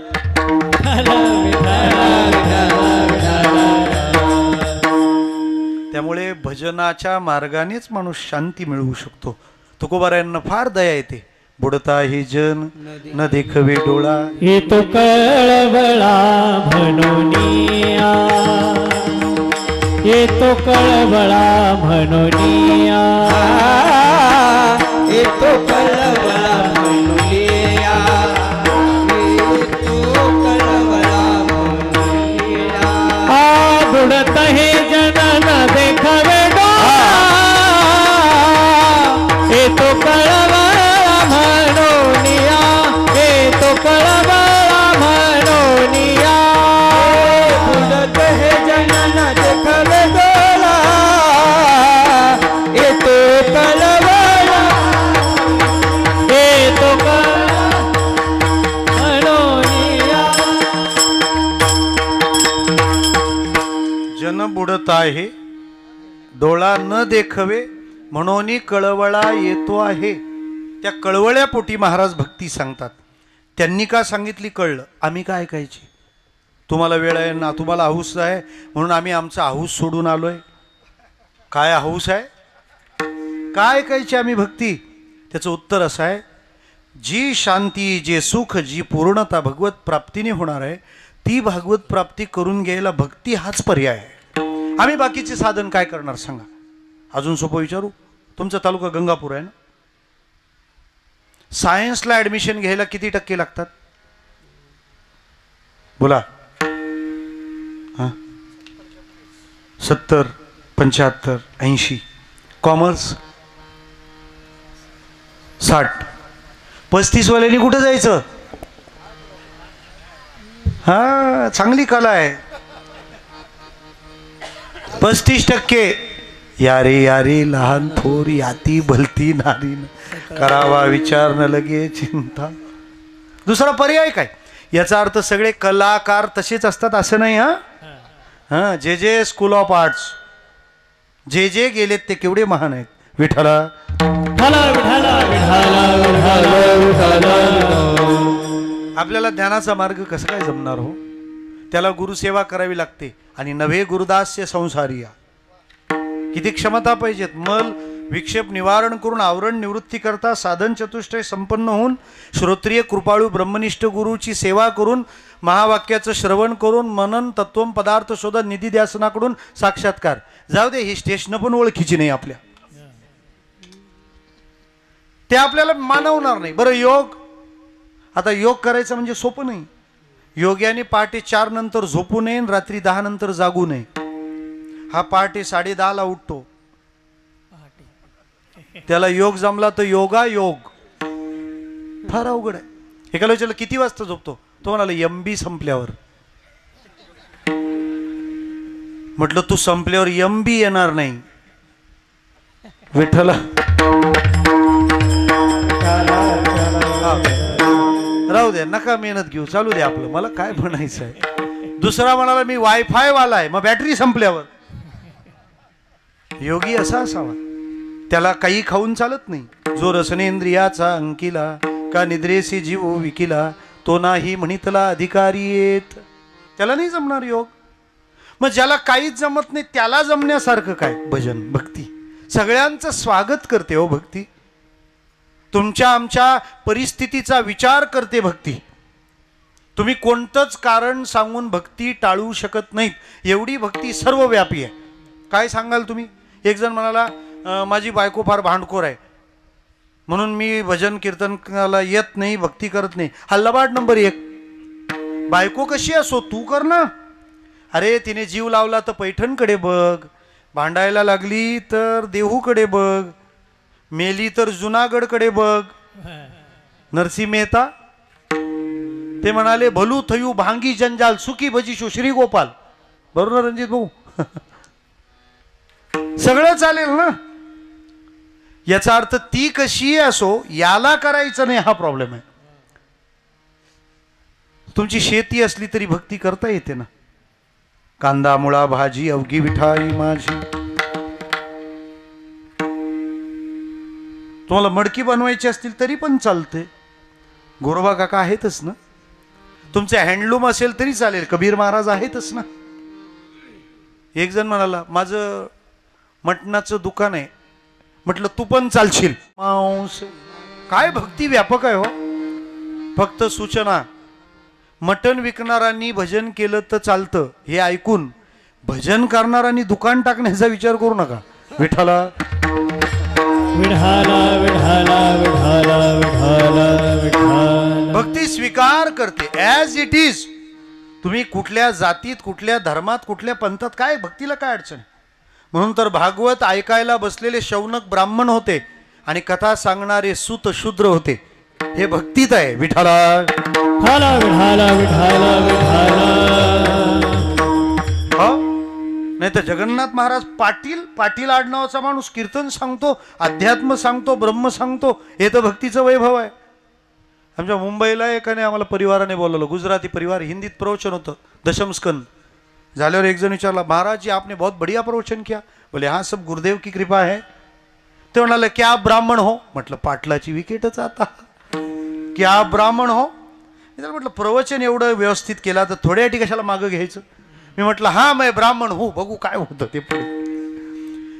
A: त्यामुळे भजनाच्या मार्गानेच माणूस शांती मिळवू शकतो. तुकोबारायांना फार दया येते. बुडता हे जन न देखवे डोळा,
B: येतो कळवळा म्हणूनिया, येतो कळवळा म्हणूनिया,
C: येतो कळवळा म्हणूनिया, येतो कळवळा म्हणूनिया.
B: बुडत हे जन न देखवे डोळा, येतो कळवळा म्हणूनिया, येतो कळवळा म्हणूनिया.
C: बुडत हे जन न देखवे डोळा, येतो कळवळा,
B: येतो कळवळा म्हणूनिया.
A: जन बुडत आहे डोळा न देखवे म्हणून कळवळा येतो आहे. त्या कळवळ्या पोटी महाराज भक्ती सांगतात. त्यांनी का सांगितली कळलं, आम्ही काय ऐकायची. तुम्हाला वेळ आहे ना, तुम्हाला हौस आहे म्हणून आम्ही आमचा हौस सोडून आलोय. काय हौस आहे, काय ऐकायची आम्ही भक्ती. त्याचं उत्तर असं आहे, जी शांती जे सुख जी पूर्णता भगवत प्राप्तीने होणार आहे ती भागवत प्राप्ती करून घ्यायला भक्ती हाच पर्याय आहे. आम्ही बाकीचे साधन काय करणार सांगा? अजून सोपं विचारू. तुमचा तालुका गंगापूर आहे ना, सायन्सला ॲडमिशन घ्यायला किती टक्के लागतात? बोला. हां, 70, 75, 80. कॉमर्स 60. 35 वाल्यांनी कुठं जायचं? हा, चांगली कला आहे. 35%. यारे यारे लहान थोर याती भलती नारी, करावा विचार न लगे चिंता. दुसरा पर्याय काय? याचा अर्थ सगळे कलाकार तसेच असतात असं नाही. हा, जे जे स्कूल ऑफ आर्ट्स जे जे गेलेत ते केवढे महान आहेत. विठ्ठला आपल्याला ज्ञानाचा मार्ग कसा काय जमणार हो? त्याला गुरुसेवा करावी लागते. आणि नव्हे गुरुदास्य संसारिया. किती क्षमता पाहिजेत. मल विक्षेप निवारण करून आवरण निवृत्ती करता साधन चतुष्टय संपन्न होऊन श्रोत्रिय कृपाळू ब्रह्मनिष्ठ गुरुची सेवा करून महावाक्याचं श्रवण करून मनन तत्वम पदार्थ शोधन निधी ध्यासनाकडून साक्षात्कार. जाऊ दे, ही स्टेशन पण ओळखीची नाही आपल्या, ते आपल्याला मानवणार नाही. बरं योग, आता योग करायचं म्हणजे सोपं नाही. योग्याने पहाटे 4 नंतर झोपू नये, रात्री 10 नंतर जागू नये. हा पहाटे 10:30ला उठतो, त्याला योग जमला तर योगा योग. फार अवघड आहे. एकाला विचारलं किती वाजता झोपतो, तो म्हणाला MB संपल्यावर. म्हटलं तू संपल्यावर MB येणार नाही. विठ्ठला राहू द्या, नका मेहनत घेऊ, चालू द्या आपलं. मला काय म्हणायचं आहे. दुसरा म्हणाला मी वायफाय वाला आहे, मग बॅटरी संपल्यावर. योगी असा असावा, त्याला काही खाऊन चालत नाही. जो रसनेंद्रियाचा अंकिला का निद्रेसी जीव विकिला, तो नाही म्हणितला अधिकारी येत. त्याला नाही जमणार योग. मग ज्याला काहीच जमत नाही त्याला जमण्यासारखं काय? भजन, भक्ती. सगळ्यांचं स्वागत करते हो भक्ती. तुमच्या आमच्या परिस्थितीचा विचार करते भक्ती. तुम्ही कोणतंच कारण सांगून भक्ती टाळू शकत नाहीत. एवढी भक्ती सर्वव्यापी आहे. काय सांगाल तुम्ही? एक जण म्हणाला माझी बायको फार भांडखोर आहे म्हणून मी भजन कीर्तनाला येत नाही, भक्ती करत नाही. हल्लाबाद नंबर 1. बायको कशी असो तू कर ना. अरे तिने जीव लावला तर पैठणकडे बघ, भांडायला लागली तर देहूकडे बघ, मेली तर जुनागडकडे बघ. नरसिंह मेहता ते म्हणाले भलू थयू भांगी जंजाल सुखी भजीशो श्री गोपाल. बरोबर ना रणजित भाऊ? सगळं चालेल ना. याचा अर्थ ती कशी असो याला करायचं नाही, हा प्रॉब्लेम आहे. तुमची शेती असली तरी भक्ती करता येते ना. कांदा मुळा भाजी अवघी विठाई माझी. तुम्हाला मडकी बनवायची असतील तरी पण चालते. गोरोबा काका आहेतच ना. तुमचे हँडलूम असेल तरी चालेल, कबीर महाराज आहेतच ना. एक जण म्हणाला माझं मटणाचं दुकान आहे. म्हटलं तू पण चालशील. काय भक्ती व्यापक आहे हो. फक्त सूचना, मटण विकणाऱ्यांनी भजन केलं तर चालतं हे ऐकून भजन करणाऱ्यांनी दुकान टाकण्याचा विचार करू नका. विठ्ठला
B: विठाला विठाला विठाला विठाला विठाला.
A: भक्ती स्वीकार करते ॲज इट इज. तुम्ही कुठल्या जातीत, कुठल्या धर्मात, कुठल्या पंथात, काय भक्तीला काय अडचण. म्हणून तर भागवत ऐकायला बसलेले शौनक ब्राह्मण होते आणि कथा सांगणारे सूत शूद्र होते. हे भक्तीत आहे. विठाला
B: विठाला विठाला विठाला विठाला.
A: हो नाही तर जगन्नाथ महाराज पाटील आडनावाचा माणूस कीर्तन सांगतो, अध्यात्म सांगतो, ब्रह्म सांगतो. हे तर भक्तीचं वैभव आहे. आमच्या मुंबईला एकाने आम्हाला परिवाराने बोलवलं, गुजराती परिवार. हिंदीत प्रवचन होतं, दशमस्कंद. झाल्यावर एक जण विचारला महाराज जी आपने बहुत बढ़िया प्रवचन किया. बोले हाँ सब गुरुदेव की कृपा है. ते म्हणाले क्या आप ब्राह्मण हो. म्हटलं पाटलाची विकेटच आता. क्या आप ब्राह्मण हो. म्हटलं प्रवचन एवढं व्यवस्थित केला तर थोड्या कशाला मागं घ्यायचं. मी म्हटलं हा मैं ब्राह्मण हो, बघू काय होतं ते पुढे.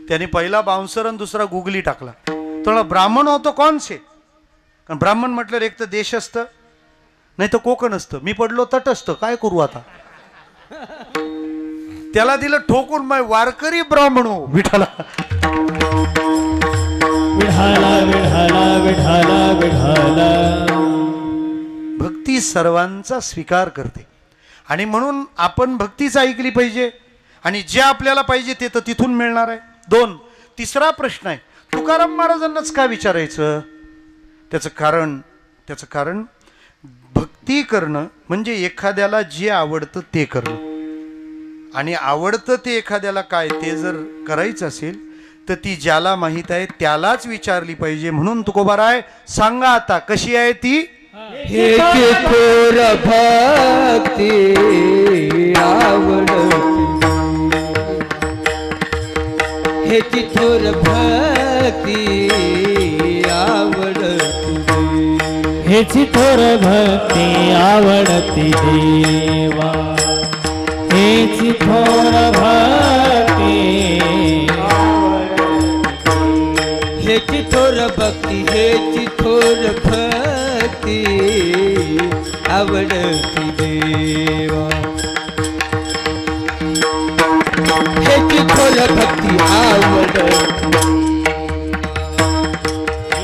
A: त्यांनी पहिला बाउन्सर आणि दुसरा गुगली टाकला. तो ब्राह्मण हो तो कौन से. कारण ब्राह्मण म्हटलं एक तर देश असतं, नाही तर कोकण असतं, मी पडलो तटस्थ, काय करू आता. त्याला दिलं ठोकून, मग वारकरी ब्राह्मणो विठाला.
B: विठाला विठाला विठाला विठाला.
A: भक्ती सर्वांचा स्वीकार करते आणि म्हणून आपण भक्तीच ऐकली पाहिजे आणि जे आपल्याला पाहिजे ते तर तिथून मिळणार आहे. 2. तिसरा प्रश्न आहे, तुकाराम महाराजांनाच का विचारायचं. त्याचं कारण भक्ती करणं म्हणजे एखाद्याला जे आवडतं ते करणं आणि आवडतं ते एखाद्याला काय ते जर करायचं असेल तर ती ज्याला माहीत आहे त्यालाच विचारली पाहिजे. म्हणून तुकोबाराय सांगा आता कशी आहे ती.
C: हे थोर भक्ती आवडती, हे थोर भक्ती आवडती,
B: हेची थोर भक्ती आवडती देवा, हेची थोर भक्ती
C: हेची थोर भक्ती, हेची थोर भक्ती आवडती देवा, हेची थोर भक्ती आवडती,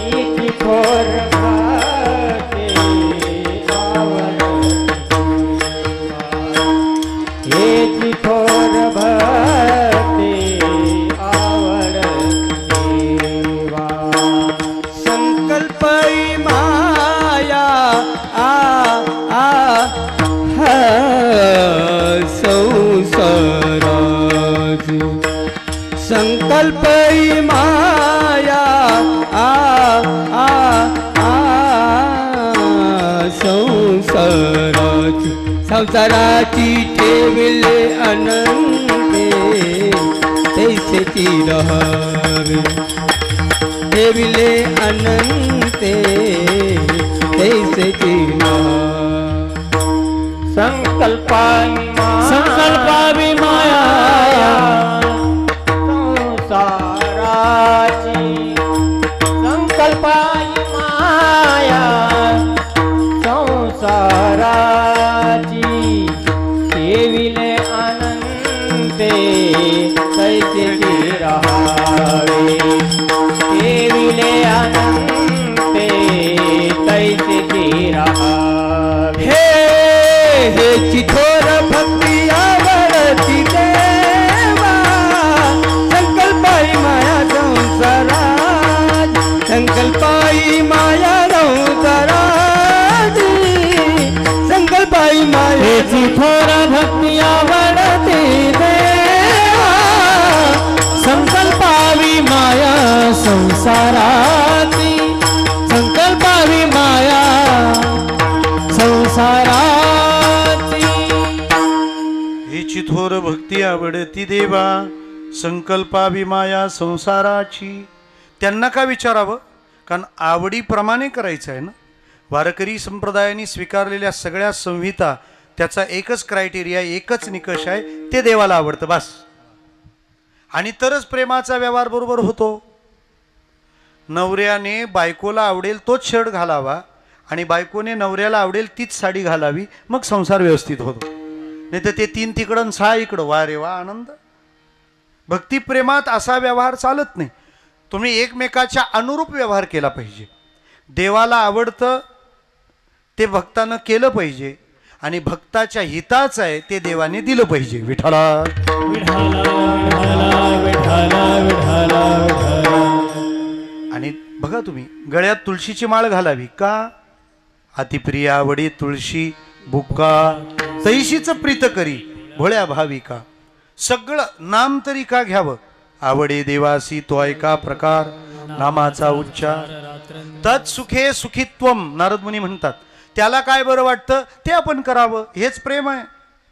B: हेची थोर भक्ती आवडती, हेची थोर भक्ती आवडती देवा.
C: संकल्पई माया हा संसाराची, संकल्पई माया संसाराची, संसाराची ठेविले अनंते तैसेची रहावे, ठेविले अनंते तैसेची
B: संकल्पावी माया संसाराची, संकल्पावी माया संसाराची, ठेविले अनंते तैसेची रहावे, ठेविले अनंते तैसेची रहावे.
C: हेची थोर भक्ती आवडती देवा, संकल्पाई माया संसारात, संकल्पाई माया संसारात, संकल्पाई माया.
B: हेची थोर भक्ती आवडती देवा, संकल्पावी माया संसाराची, संकल्पावी माया संसाराची.
A: हिची थोर भक्ती आवडती देवा, संकल्पावी माया संसाराची. त्यांना का विचारावं, कारण आवडीप्रमाणे करायचं आहे ना. वारकरी संप्रदायाने स्वीकारलेल्या सगळ्या संहिता त्याचा एकच क्रायटेरिया, एकच निकष आहे, ते देवाला आवडतं बस. आणि तरच प्रेमाचा व्यवहार बरोबर होतो. नवऱ्याने बायकोला आवडेल तोच शर्ट घालावा आणि बायकोने नवऱ्याला आवडेल तीच साडी घालावी, मग संसार व्यवस्थित होतो. नाही तर ते 3 तिकडं 6 इकडं, वा रे वा आनंद. भक्तिप्रेमात असा व्यवहार चालत नाही. तुम्ही एकमेकाच्या अनुरूप व्यवहार केला पाहिजे. देवाला आवडतं ते भक्तानं केलं पाहिजे आणि भक्ताच्या हिताचं आहे ते देवाने दिलं पाहिजे. विठाला
B: विठाला विठाला विठाला विठाला.
A: आणि बघा तुम्ही गळ्यात तुळशीची माळ घालावी का. अतिप्रिय आवडी तुळशी बुक्का, तैशीच प्रीत करी भोळ्या भाविका. सगळं नाम तरी का घ्यावं, आवडे देवासी तो ऐका प्रकार नामाचा उच्चार. तत् सुखे सुखित्वम नारद मुनी म्हणतात. त्याला काय बरं वाटतं ते आपण करावं, हेच प्रेम आहे,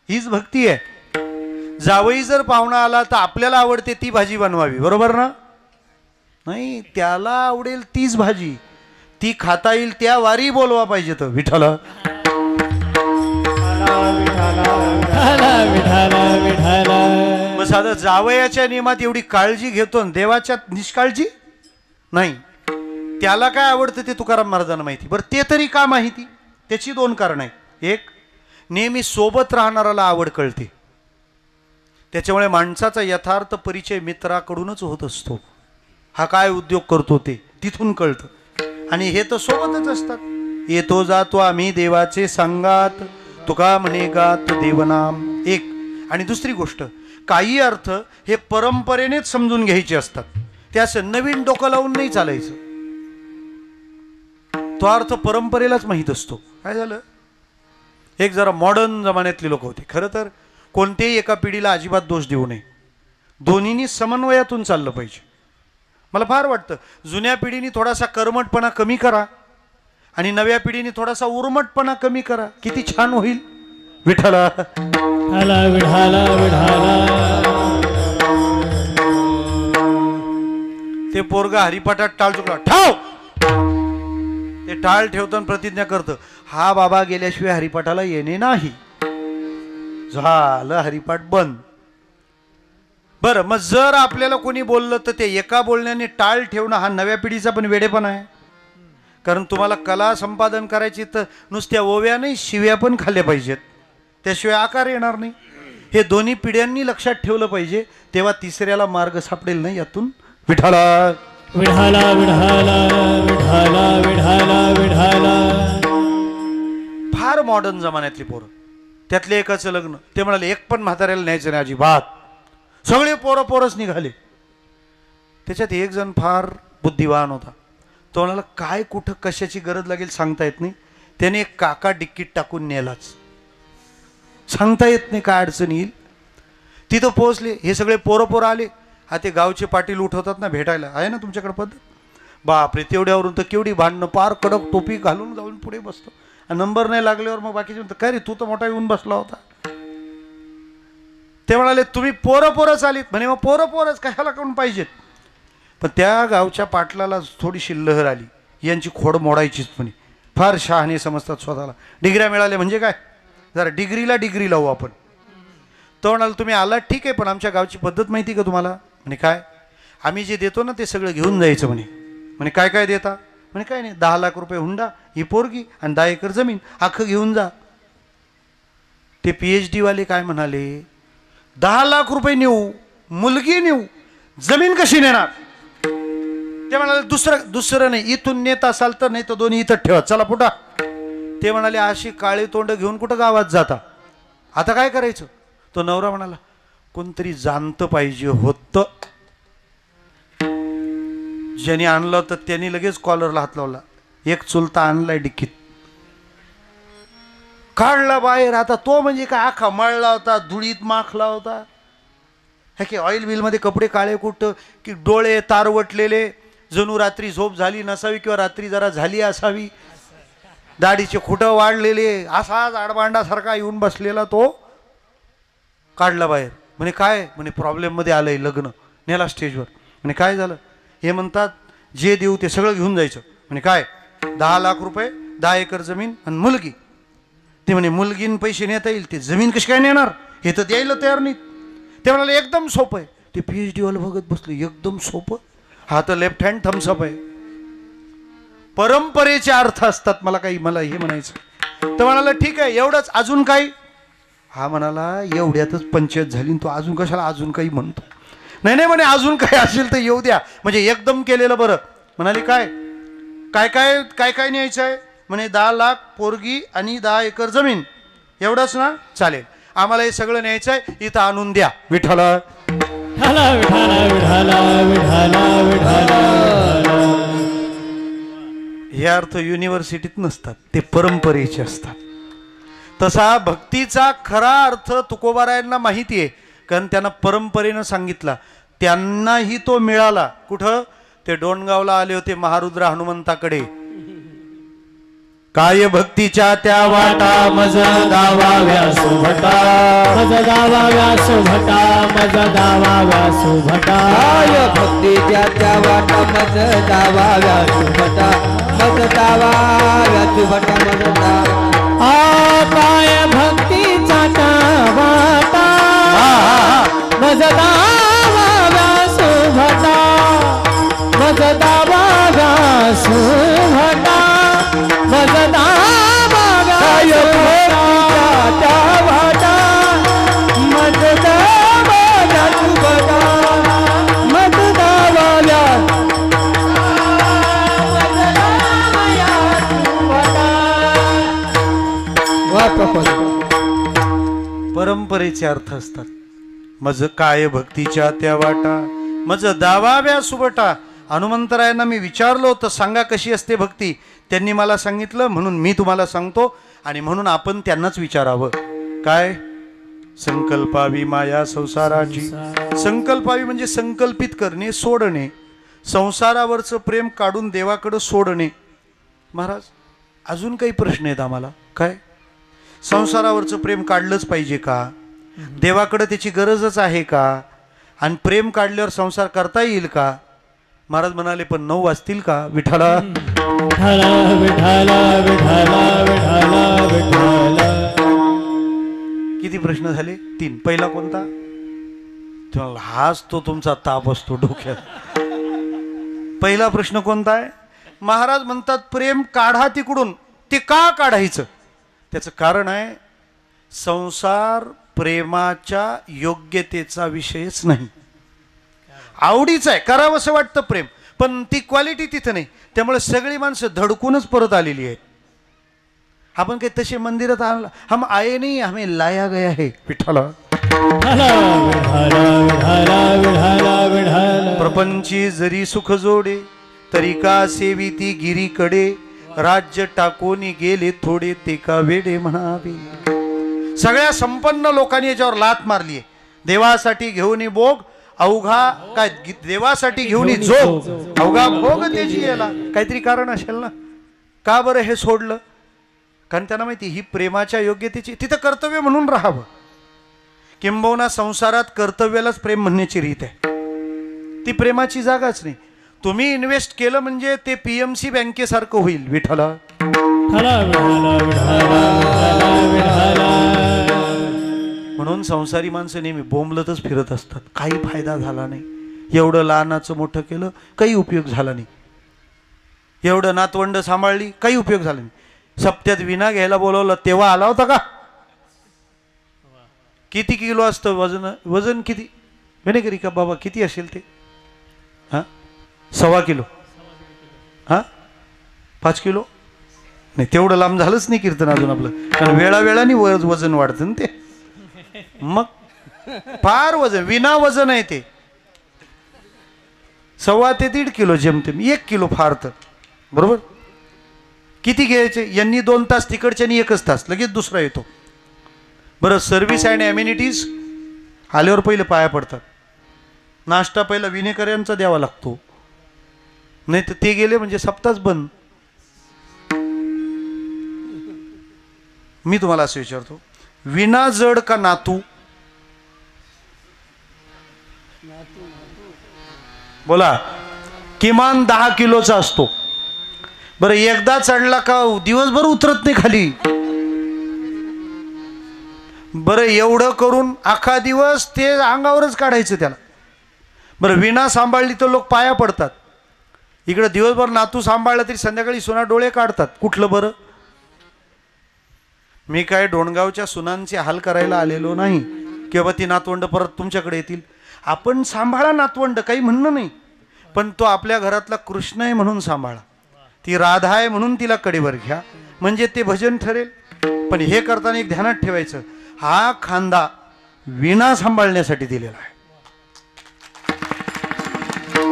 A: हीच भक्ती आहे. जावई जर पाहुणा आला तर आपल्याला आवडते ती भाजी बनवावी, बरोबर ना. नाही, त्याला आवडेल तीच भाजी, ती खाता येईल त्या वारी बोलवा पाहिजे. तर विठाला मग साधं जावयाच्या नियमात एवढी काळजी घेतो, देवाच्या निष्काळजी नाही. त्याला काय आवडतं ते तुकाराम महाराजांना माहिती. बरं ते तरी का माहिती, त्याची दोन कारणं आहेत. एक, नेहमी सोबत राहणाऱ्याला आवड कळते, त्याच्यामुळे माणसाचा यथार्थ परिचय मित्राकडूनच होत असतो. हा काय उद्योग करतो ते तिथून कळतं. आणि हे तर सोबतच असतात. येतो जातो आम्ही देवाचे सांगात, तुका म्हणे गात देवनाम. एक. आणि दुसरी गोष्ट, काही अर्थ हे परंपरेनेच समजून घ्यायचे असतात, ते असं नवीन डोकं लावून नाही चालायचं. तो अर्थ परंपरेलाच माहीत असतो. काय झालं, एक जरा मॉडर्न जमान्यातले लोक होते. खरं तर कोणत्याही एका पिढीला अजिबात दोष देऊ नये, दोन्हींनी समन्वयातून चाललं पाहिजे. मला फार वाटतं जुन्या पिढीने थोडासा कर्मटपणा कमी करा आणि नव्या पिढीने थोडासा उर्मटपणा कमी करा, किती छान होईल. विठ्ठला
B: विठाला विठाला विठाला.
A: ते पोरगा हरिपाठात टाळ चुकला, ठाव ते टाळ ठेवताना प्रतिज्ञा करतं, हा बाबा गेल्याशिवाय हरिपाठाला येणे नाही. झालं हरिपाठ बंद. बरं, मग जर आपल्याला कोणी बोललं तर ते एका बोलण्याने टाळ ठेवणं हा नव्या पिढीचा पण वेडेपणा आहे. कारण तुम्हाला कला संपादन करायची तर नुसत्या ओव्या नाही, शिव्या पण खाल्ल्या पाहिजेत, त्याशिवाय आकार येणार नाही. हे दोन्ही पिढ्यांनी लक्षात ठेवलं पाहिजे, तेव्हा तिसऱ्याला मार्ग सापडेल नाही यातून. विठाला
B: विठाला विठाला विठाला विठाला विठाला.
A: फार मॉडर्न जमान्यातली पोरं, त्यातले एकाचं लग्न, ते म्हणाले एक पण म्हाताऱ्याला न्यायचं नाही अजिबात, सगळे पोरंच निघाले. त्याच्यात एक जण फार बुद्धिवान होता. तो म्हणाला काय कुठं कशाची गरज लागेल सांगता येत नाही. त्याने एक काका डिक्कीत टाकून नेलाच, सांगता येत नाही काय अडचण येईल. तिथं पोहोचले, हे सगळे पोरं आले. हा ते गावचे पाटील उठवतात ना भेटायला, आहे ना तुमच्याकडे पद्धत. बापरे, तेवढ्यावरून तर केवढी भांडणं, पार कडक टोपी घालून जाऊन पुढे बसतो. नंबर नाही लागल्यावर मग बाकीचे म्हणतात काय रे तू तर मोठा येऊन बसला होता. ते म्हणाले तुम्ही पोरंच आलीत म्हणे, मग पोरंच कशाला करून पाहिजेत. पण त्या गावच्या पाटलाला थोडीशी लहर आली, यांची खोड मोडायचीच म्हणे. फार शहाणे समजतात स्वतःला, डिग्र्या मिळाल्या म्हणजे काय, जरा डिग्री लावू आपण. तो म्हणाला तुम्ही आलात ठीक आहे, पण आमच्या गावची पद्धत माहिती का तुम्हाला. म्हणे काय, आम्ही जे देतो ना ते सगळं घेऊन जायचं म्हणे. म्हणे काय काय देता. म्हणे काय नाही, 10 लाख रुपये हुंडा, ही पोरगी आणि 10 एकर जमीन, अख्खं घेऊन जा. ते PhD वाले काय म्हणाले, 10 लाख रुपये नेऊ, मुलगी नेऊ, जमीन कशी नेणार. ते म्हणाले दुसरं नाही, इथून नेत असाल तर, नाही तर दोन्ही इथं ठेवा, चला फुटा. ते म्हणाले अशी काळे तोंड घेऊन कुठं गावात जाता, आता काय करायचं. तो नवरा म्हणाला कोणतरी जाणतं पाहिजे होतं. ज्याने आणलं होतं त्यांनी लगेच कॉलरला हात लावला. एक चुलता आणलाय डिक्कीत, काढला बाहेर. आता तो म्हणजे काय आखा मळला होता, धुळीत माखला होता. हे की ऑइल बिलमध्ये कपडे काळे कुठं, की डोळे तारवटलेले, जणू रात्री झोप झाली नसावी किंवा रात्री जरा झाली असावी. दाढीचे खुटं वाढलेले, असाच आडबांडासारखा येऊन बसलेला तो काढला बाहेर. म्हणे काय, म्हणे प्रॉब्लेममध्ये आलंय लग्न. नेला स्टेजवर. म्हणे काय झालं. हे म्हणतात जे देऊ ते सगळं घेऊन जायचं. म्हणे काय, 10 लाख रुपये, 10 एकर जमीन आणि मुलगी. ते म्हणे मुलगीन पैसे नेता येईल, ते जमीन कशी काय नेणार, हे तर द्यायला तयार नाहीत. ते म्हणाले एकदम सोपं आहे. ते PhD वाला बघत बसले, एकदम सोपं, हा तर लेफ्ट हँड थम्सअप आहे. परंपरेचे अर्थ असतात, मला हे म्हणायचं. तर म्हणाला ठीक आहे एवढंच, अजून काही. हा म्हणाला एवढ्यातच पंचायत झाली, तो अजून कशाला अजून काही म्हणतो. नाही म्हणे अजून काही असेल तर येऊ द्या, म्हणजे एकदम केलेलं बरं. म्हणाली काय काय काय काय काय न्यायचं आहे. म्हणे 10 लाख पोरगी आणि 10 एकर जमीन, एवढंच ना, चालेल, आम्हाला हे सगळं न्यायचं आहे, इथं आणून द्या. विठ्ठला
B: विठाला विठाला विठाला विठाला विठाला.
A: हे अर्थ युनिव्हर्सिटीत नसतात, ते परंपरेचे असतात. तसा भक्तीचा खरा अर्थ तुकोबारायांना माहिती आहे, कारण त्यांना परंपरेनं सांगितला. त्यांनाही तो मिळाला. कुठं, ते डोणगावला आले होते महारुद्र हनुमंताकडे. काय भक्तीच्या त्या वाटा मज दावाव्या सुभटा,
B: मज दावाव्या सुभटा, मज दावाव्या सुभटा.
C: काय भक्तीच्या त्या वाटा मज दावाव्या सुभटा, मज दावाव्या सुभटा, मज दावा.
B: काय भक्तीचा त्या वाटा मज दावाव्या सुभटा, मज दावाव्या सुभटा, मज दावाव्या
A: बरेच अर्थ असतात. मज काय भक्तीच्या त्या वाटा, मज दावाव्या सुबटा. हनुमंतरायांना मी विचारलं होतं सांगा कशी असते भक्ती, त्यांनी मला सांगितलं, म्हणून मी तुम्हाला सांगतो. आणि म्हणून आपण त्यांनाच विचारावं. काय? संकल्पावी माया संसाराची. संकल्पावी म्हणजे संकल्पित करणे, सोडणे. संसारावरचं प्रेम काढून देवाकडं सोडणे. महाराज अजून काही प्रश्न आहेत आम्हाला. काय? संसारावरचं प्रेम काढलंच पाहिजे का? देवाकडे त्याची गरजच आहे का? आणि प्रेम काढल्यावर संसार करता येईल का? महाराज म्हणाले पण 9 वाजतील का? विठाला
B: विठाला विठाला विठाला विठाला विठाला.
A: किती प्रश्न झाले? 3. पहिला कोणता? तुम्हाला हाच तो तुमचा ताप असतो डोक्यात. पहिला प्रश्न कोणता आहे? महाराज म्हणतात प्रेम काढा तिकडून. ते का काढायचं? त्याचं कारण आहे संसार प्रेमाच्या योग्यतेचा विषयच नाही. आवडीचं आहे, करावंसं वाटतं प्रेम, पण ती क्वालिटी तिथं नाही. त्यामुळे सगळी माणसं धडकूनच परत आलेली आहेत. आपण काही तसे मंदिरात आणला, हम आये नाही हमें लाया गया है. विठाला
B: विठाला विठाला विठाला विठाला.
A: प्रपंची जरी सुख जोडे तरी का सेविती गिरीकडे, राज्य टाकोनी गेले थोडे ते का वेडे म्हणावे. सगळ्या संपन्न लोकांनी याच्यावर लात मारली आहे. देवासाठी घेऊन भोग अवघा, काय देवासाठी घेऊन झोप अवघा भोग त्याची याला. काहीतरी कारण असेल ना का बरं हे सोडलं? कारण त्यांना माहिती ही प्रेमाच्या योग्यतेची. तिथं कर्तव्य म्हणून राहावं. किंबहुना संसारात कर्तव्यालाच प्रेम म्हणण्याची रीत आहे. ती प्रेमाची जागाच नाही. तुम्ही इन्व्हेस्ट केलं म्हणजे ते PMC बँकेसारखं होईल. विठाला
B: विठाला विठाला विठाला विठाला.
A: म्हणून संसारी माणसं नेहमी बोंबलतच फिरत असतात. काही फायदा झाला नाही. एवढं लहानाचं मोठं केलं, काही उपयोग झाला नाही. एवढं नातवंड सांभाळली, काही उपयोग झाला नाही. सप्त्यात विना घ्यायला बोलवलं तेव्हा आला होता का? किती किलो असतं वजन? वजन किती विनेकरी का बाबा किती असेल ते? हां 1.25 किलो. हां 5 किलो नाही. तेवढं लांब झालंच नाही कीर्तन अजून आपलं. कारण वेळावेळाने वजन वाढतं ना ते. मग फार वजन, विना वजन आहे ते. 1.25 ते 1.5 किलो जमते. 1 किलो फार तर. बरोबर. किती घ्यायचे? यांनी 2 तास तिकडच्यानी 1च तास, लगेच दुसरा येतो. बरं सर्व्हिस अँड ॲम्युनिटीज आल्यावर पहिले पाया पडतात. नाश्ता पहिला विनेकऱ्यांचा द्यावा लागतो, नाही तर ते गेले म्हणजे सप्ताहच बंद. मी तुम्हाला असं विचारतो, विना जड का नातू? बोला. किमान 10 किलोचा असतो. बरं एकदा चढला का दिवसभर उतरत नाही खाली. बरं एवढं करून अख्खा दिवस ते अंगावरच काढायचं त्याला. बरं विना सांभाळली तर लोक पाया पडतात. इकडं दिवसभर नातू सांभाळला तरी संध्याकाळी सुना डोळे काढतात. कुठलं बरं? मी काय डोणगावच्या सुनांचे हाल करायला आलेलो नाही किंवा ती नातवंड परत तुमच्याकडे येतील. आपण सांभाळा नातवंड, काही म्हणणं नाही, पण तो आपल्या घरातला कृष्ण आहे म्हणून सांभाळा. ती राधा आहे म्हणून तिला कडेवर घ्या, म्हणजे ते भजन ठरेल. पण हे करताना एक ध्यानात ठेवायचं, हा खांदा विना सांभाळण्यासाठी दिलेला आहे.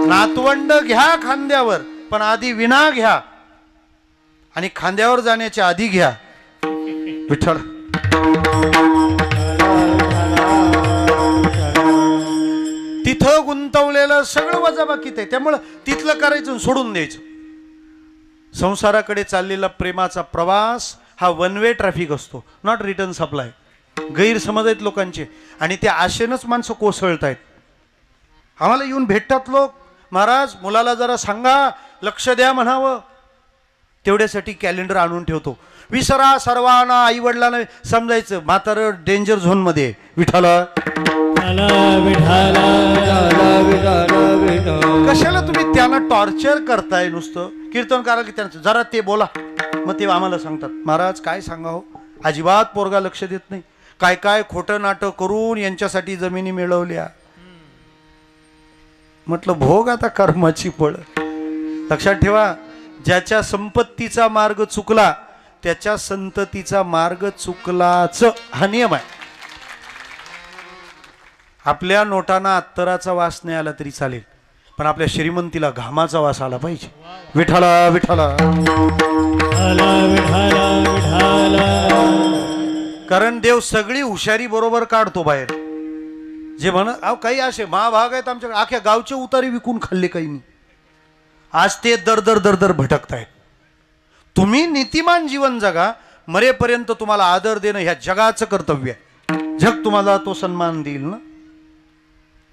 A: नातवंड घ्या खांद्यावर, पण आधी विना घ्या आणि खांद्यावर जाण्याच्या आधी घ्या. विठ्ठल तिथं गुंतवलेलं सगळं वजाबाकीत आहे. त्यामुळं तिथलं करायचं सोडून द्यायचं. संसाराकडे चाललेला प्रेमाचा प्रवास हा 1 वे ट्रॅफिक असतो, नॉट रिटर्न सप्लाय. गैरसमज आहेत लोकांचे आणि त्या आशेनंच माणसं कोसळत आहेत. आम्हाला येऊन भेटतात लोक, महाराज मुलाला जरा सांगा, लक्ष द्या म्हणावं. तेवढ्यासाठी कॅलेंडर आणून ठेवतो. विसरा सर्वांना, आई वडिलांना समजायचं म्हातारं डेंजर झोन मध्ये. विठाला कशाला तुम्ही त्यांना टॉर्चर करताय? नुसतं कीर्तन करा की त्यांचं जरा ते बोला. मग ते आम्हाला सांगतात, महाराज काय सांगा हो, अजिबात पोरगा लक्ष देत नाही. काय काय खोटं नाटक करून यांच्यासाठी जमिनी मिळवल्या. म्हटलं भोग आता कर्माची फळ. लक्षात ठेवा, ज्याच्या संपत्तीचा मार्ग चुकला त्याच्या संततीचा मार्ग चुकलाच, हा नियम आहे. आपल्या नोटांना अत्तराचा वास नाही आला तरी चालेल, पण आपल्या श्रीमंतीला घामाचा वास आला पाहिजे. विठ्ठला विठ्ठला.
B: विठाला विठाला विठाला.
A: कारण देव सगळी हुशारी बरोबर काढतो बाहेर. जे म्हण अहो काही असे महाभाग आहेत आमच्याकडे, अख्ख्या गावचे उतारी विकून खाल्ले काही नाही, आज ते दर दर दर दर भटकतायत. तुम्ही नीतिमान जीवन जगा, मरेपर्यंत तुम्हाला आदर देणं ह्या जगाचं कर्तव्य आहे. जग तुम्हाला तो सन्मान देईल ना.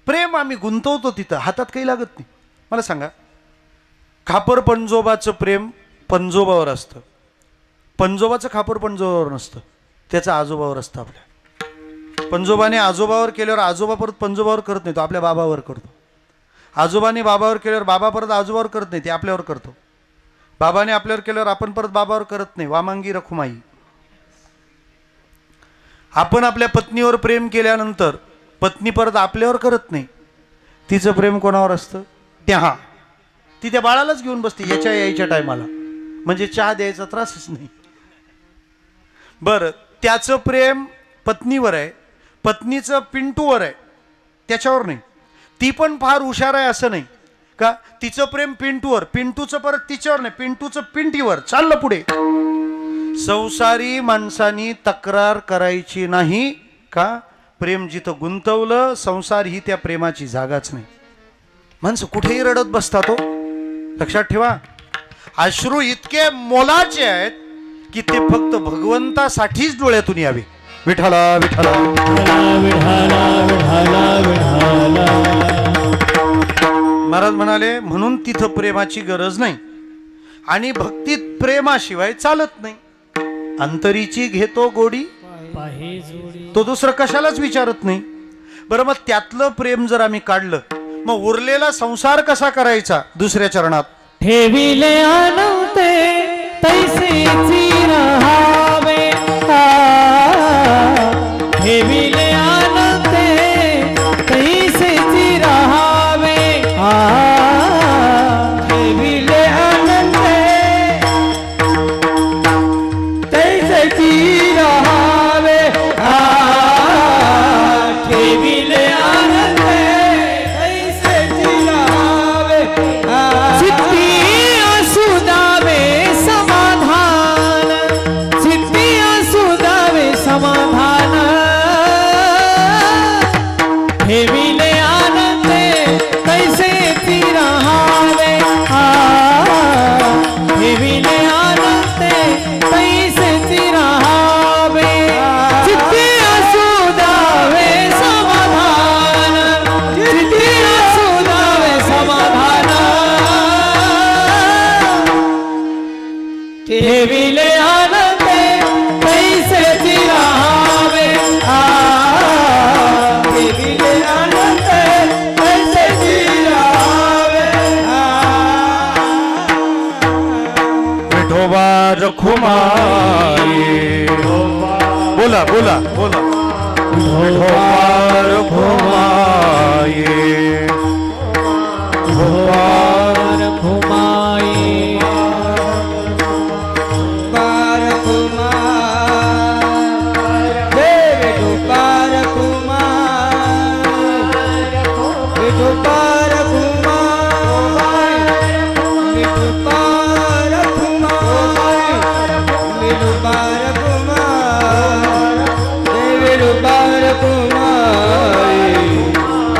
A: प्रेम आम्ही गुंतवतो तिथं, हातात काही लागत नाही. मला सांगा, खापर पंजोबाचं प्रेम पंजोबावर असतं, पंजोबाचं खापर पंजोबावर नसतं, त्याचं आजोबावर असतं. आपल्या पंजोबाने आजोबावर केल्यावर आजोबा परत पंजोबावर करत नाही, तो आपल्या बाबावर करतो. आजोबाने बाबावर केल्यावर बाबा परत आजोबावर करत नाही, ते आपल्यावर करतो. बाबाने आपल्यावर केल्यावर आपण परत बाबावर करत नाही. वामांगी रखुमाई. आपण आपल्या पत्नीवर प्रेम केल्यानंतर पत्नी परत आपल्यावर करत नाही, तिचं प्रेम कोणावर असतं? त्या ती त्या बाळालाच घेऊन बसते याच्या यायच्या टायमाला, म्हणजे चहा द्यायचा त्रासच नाही. बरं, त्याचं प्रेम पत्नीवर आहे, पत्नीचं पिंटूवर आहे, त्याच्यावर नाही. ती पण फार हुशार आहे असं नाही का, तिचं प्रेम पिंटूवर, पिंटूचं परत तिच्यावर नाही, पिंटूचं पिंटीवर. चाललं पुढे. संसारी माणसांनी तक्रार करायची नाही का, प्रेम जिथं गुंतवलं, संसार ही त्या प्रेमाची जागाच नाही. माणसं कुठेही रडत बसतात हो. लक्षात ठेवा, अश्रू इतके मोलाचे आहेत की ते फक्त भगवंतासाठीच डोळ्यातून यावे. विठ्ठला विठ्ठला.
B: विठाला विठाला विठाला.
A: महाराज म्हणाले, म्हणून तिथं प्रेमाची गरज नाही आणि भक्तीत प्रेमाशिवाय चालत नाही. अंतरीची घेतो गोडी,
B: पाहे जोडी.
A: तो दुसरं कशालाच विचारत नाही. बरं, मग त्यातलं प्रेम जर आम्ही काढलं, मग उरलेला संसार कसा करायचा? दुसऱ्या चरणात
B: ठेविले अनंते तैसेची रहावे. ठेविले अनंते तैसेची रहावे.
C: ठेविले अनंते तैसेची रहावे. ठेविले अनंते तैसेची रहावे.
B: चित्ती असुदावे समाधान. चित्ती असुदावे समाधान. ठेविले आनंदे तैसेची रहावे. ठेविले आनंदे तैसेची रहावे. चित्ती असुदावे समाधान. चित्ती असुदावे समाधान. ठेविले आनंदे तैसेची रहावे.
C: ठेविले अनंते तैसेची रहावे.
A: विठोबा रखुमाई. बोला बोला बोला. विठोबा रखुमाई.
B: पार घुमाई.
C: पार कुमार देव पार कुमार. विठो पार कुमार. विठो पार कुमार. विठो पार कुमार. देव पार कुमार.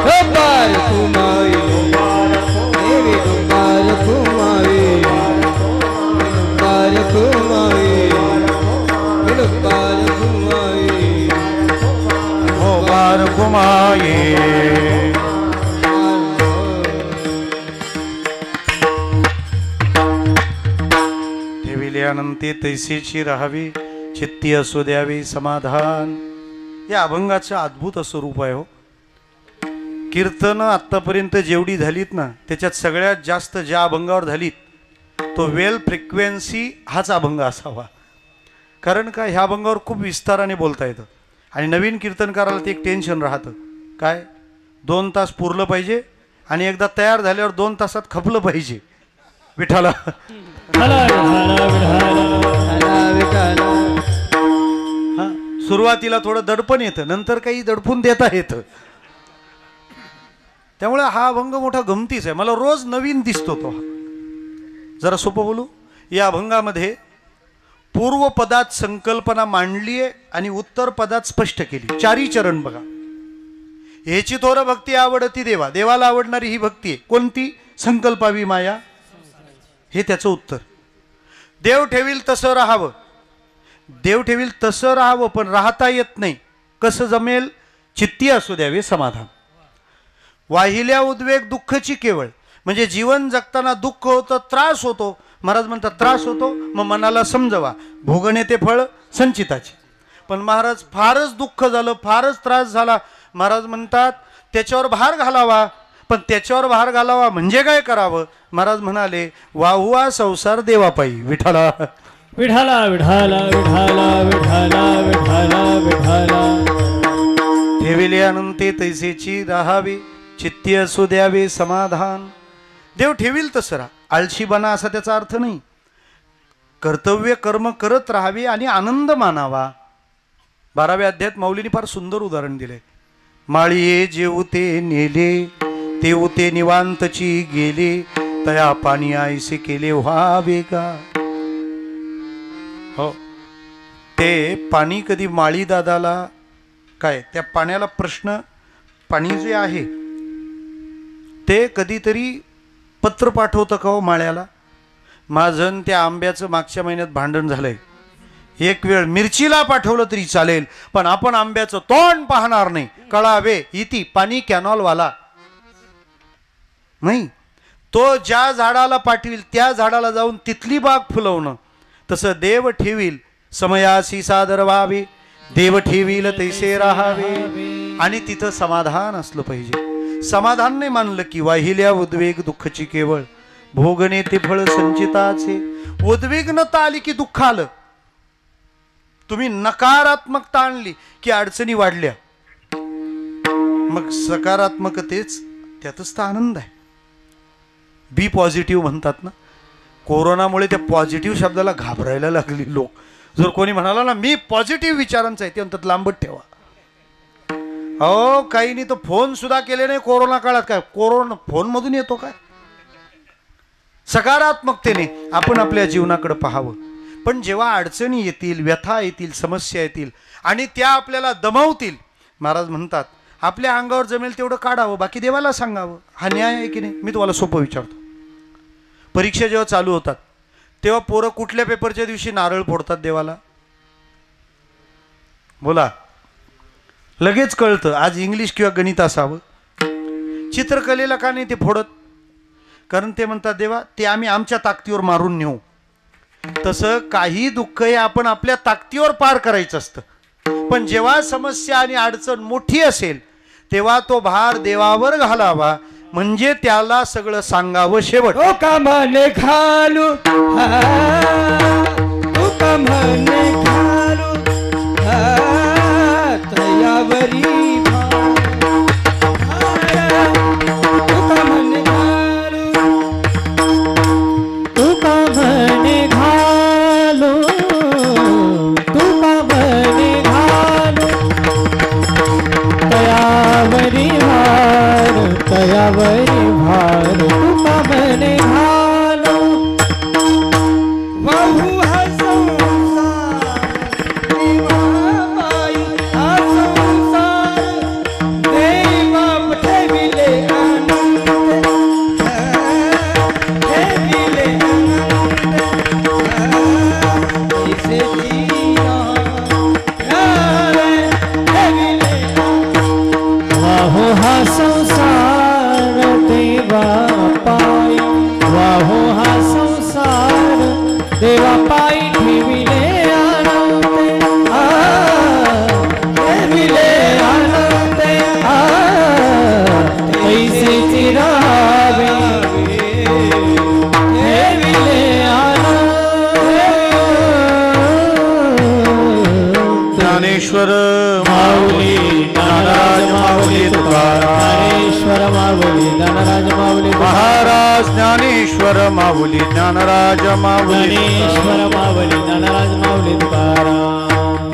C: हो पार कुमार. देव पार कुमार. पार कुमार. विठो पार कुमार.
A: हो बार घुमाये. ठेविले अनंते तैसेची राहावी. चित्ती असू द्यावी समाधान. या अभंगाचं अद्भुत असं रूप आहे हो. कीर्तनं आत्तापर्यंत जेवढी झालीत ना, त्याच्यात सगळ्यात जास्त ज्या अभंगावर झालीत तो वेल फ्रिक्वेन्सी हाच अभंग असावा. कारण का, ह्या अभंगावर खूप विस्ताराने बोलता येतं. आणि नवीन कीर्तनकाराला ते एक टेन्शन राहतं, काय 2 तास पुरलं पाहिजे आणि एकदा तयार झाल्यावर 2 तासात खपलं पाहिजे. विठाला. हां, सुरुवातीला थोडं दडपण येतं, नंतर काही दडपून देता येतं. त्यामुळे हा अभंग मोठा गमतीच आहे, मला रोज नवीन दिसतो तो. जरा सोपं बोलू. या अभंगामध्ये पूर्व पदात संकल्पना मांडली आहे आणि उत्तर पदात स्पष्ट केली. चारी चरण बघा. ह्याची थोर भक्ती आवडती देवा, देवाला आवडणारी ही भक्ती आहे कोणती? संकल्पावी माया, हे त्याचं उत्तर. देव ठेवील तसं राहावं, देव ठेवील तसं राहावं, पण राहता येत नाही. कसं जमेल? चित्ती असू द्यावे समाधान. वाहिल्या उद्वेग दुःखची केवळ, म्हणजे जीवन जगताना दुःख होतं, त्रास होतो. महाराज म्हणतात त्रास होतो, मग मनाला समजवा, भोगणे ते फळ संचिताचे. पण महाराज फारच दुःख झालं, फारच त्रास झाला, महाराज म्हणतात त्याच्यावर भार घालावा. पण त्याच्यावर भार घालावा म्हणजे काय करावं? महाराज म्हणाले वाहुवा संसार देवापायी. विठाला
B: विठाला विठाला विठाला विठाला विठाला विठाला.
A: ठेविले अनंते तैसेची राहावे, चित्ती असू द्यावे समाधान. देव ठेवील तसं राहा, आळशी बना असा त्याचा अर्थ नाही. कर्तव्य कर्म करत राहावे आणि आनंद मानावा. 12व्या अध्यायात माऊलीने फार सुंदर उदाहरण दिले. माळीये जेवते नेले, तेवते निवांतची गेले, तया पाणी आयसे केले व्हावे का. हो, ते पाणी कधी माळी दादाला काय त्या पाण्याला प्रश्न, पाणी जे आहे ते कधीतरी पत्र पाठवतं का हो माळ्याला? माझं त्या आंब्याचं मागच्या महिन्यात भांडण झालंय, एक वेळ मिरचीला पाठवलं तरी चालेल, पण आपण आंब्याचं तोंड पाहणार नाही. कळावे इति पाणी कॅनॉलवाला नाही. तो ज्या झाडाला पाठविल त्या झाडाला जाऊन तिथली बाग फुलवणं. तसं देव ठेवील समयासी सादर व्हावे, देव ठेवील तैसे राहावे, आणि तिथं समाधान असलं पाहिजे. समाधान नाही मानलं की वाहिल्या उद्वेग दुःखची केवळ, भोगणे ते फळ संचिताचे. उद्विग्नता आली की दुःख आलं, तुम्ही नकारात्मकता आणली की अडचणी वाढल्या. मग सकारात्मकतेच त्यातच तर आनंद आहे. बी पॉझिटिव्ह म्हणतात ना. कोरोनामुळे त्या पॉझिटिव्ह शब्दाला घाबरायला लागली लोक. जर कोणी म्हणाला ना मी पॉझिटिव्ह विचारांचा आहे, ते म्हणतात लांबत ठेवा. अहो काही नाही तर फोन सुद्धा केले नाही कोरोना काळात. काय कोरोना फोन मधून येतो काय? सकारात्मकतेने आपण आपल्या जीवनाकडे पाहावं. पण जेव्हा अडचणी येतील, व्यथा येतील, समस्या येतील आणि त्या आपल्याला दमवतील, महाराज म्हणतात आपल्या अंगावर जमेल तेवढं काढावं, बाकी देवाला सांगावं. हा न्याय आहे की नाही? मी तुम्हाला सोपं विचारतो. परीक्षा जेव्हा चालू होतात तेव्हा पोरं कुठल्या पेपरच्या दिवशी नारळ फोडतात देवाला? बोला. लगेच कळतं आज इंग्लिश किंवा गणित असावं. चित्रकलेला का नाही ते फोडत? कारण ते म्हणतात देवा ते आम्ही आमच्या ताकदीवर मारून नेऊ. तसं काही दुःख हे आपण आपल्या ताकदीवर पार करायचं असतं. पण जेव्हा समस्या आणि अडचण मोठी असेल तेव्हा तो भार देवावर घालावा, म्हणजे त्याला सगळं सांगावं शेवट.
C: ओ का म्हणे घालू, ओ का म्हणे घालू तयावरी, ओ का म्हणे घालू,
B: तू का म्हणे घालो, तू का म्हणे घालो, तयावरी भार, तयावरी भार, तू का म्हणे घालो.
C: वाहू हा संसार, देवाबाई हा संसार, देवा ठेविले आनंद, ठेविले आनंद, ऐसे जीना यारे ठेविले आनंद.
B: वाहो हा संसार देवा पायी, वाहो हा संसार देवा पायी, ठेविले आनंद, ठेविले आनंद, ऐसे चिरावे, ठेविले आनंद.
A: ज्ञानेश्वर
B: माऊली ज्ञानराज माऊली तुकाराम, ज्ञानेश्वर माऊली ज्ञानराज माऊली
A: महाराज ज्ञानेश्वर माऊली ज्ञानराज माऊली
B: ज्ञानेश्वर माऊली ज्ञानराज माऊली तुकाराम.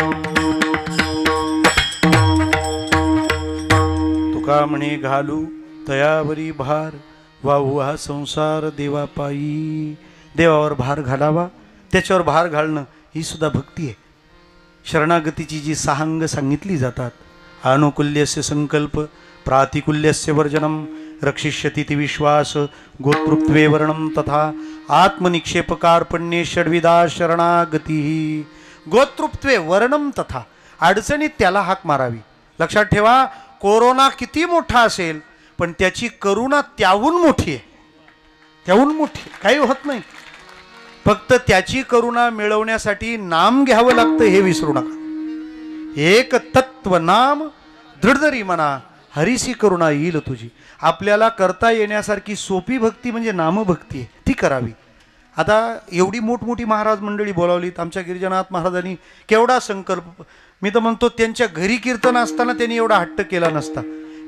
A: तुका म्हणे घालू तयावरी भार वाहू हा संसार देवापायी. देवावर भार घालावा, त्याच्यावर भार घालणं ही सुद्धा भक्ती आहे. शरणागतीची जी सहांग सांगितली जातात, अनुकूल्यस्य संकल्प प्रातिकूल्यस्य वर्जनम रक्षिष्यति ति विश्वास गोतृत्वे वर्णम तथा आत्मनिक्षेपकारपण्ये षड्विधा शरणागती. गोतृत्वे वर्णम तथा, अडचणीत त्याला हाक मारावी. लक्षात ठेवा, कोरोना किती मोठा असेल पण त्याची करुणा त्याहून मोठी आहे, त्याहून मोठी, काही होत नाही. फक्त त्याची करुणा मिळवण्यासाठी नाम घ्यावं लागतं हे विसरू नका. एक तत्व नाम दृढधरी म्हणा, हरीसी करुणा येईल तुझी. आपल्याला करता येण्यासारखी सोपी भक्ती म्हणजे नामभक्ती आहे, ती करावी. आता एवढी मोठमोठी महाराज मंडळी बोलावलीत. आमच्या गिरिजनाथ महाराजांनी केवढा संकल्प, मी तर म्हणतो त्यांच्या घरी कीर्तन असताना त्यांनी एवढा हट्ट केला नसता.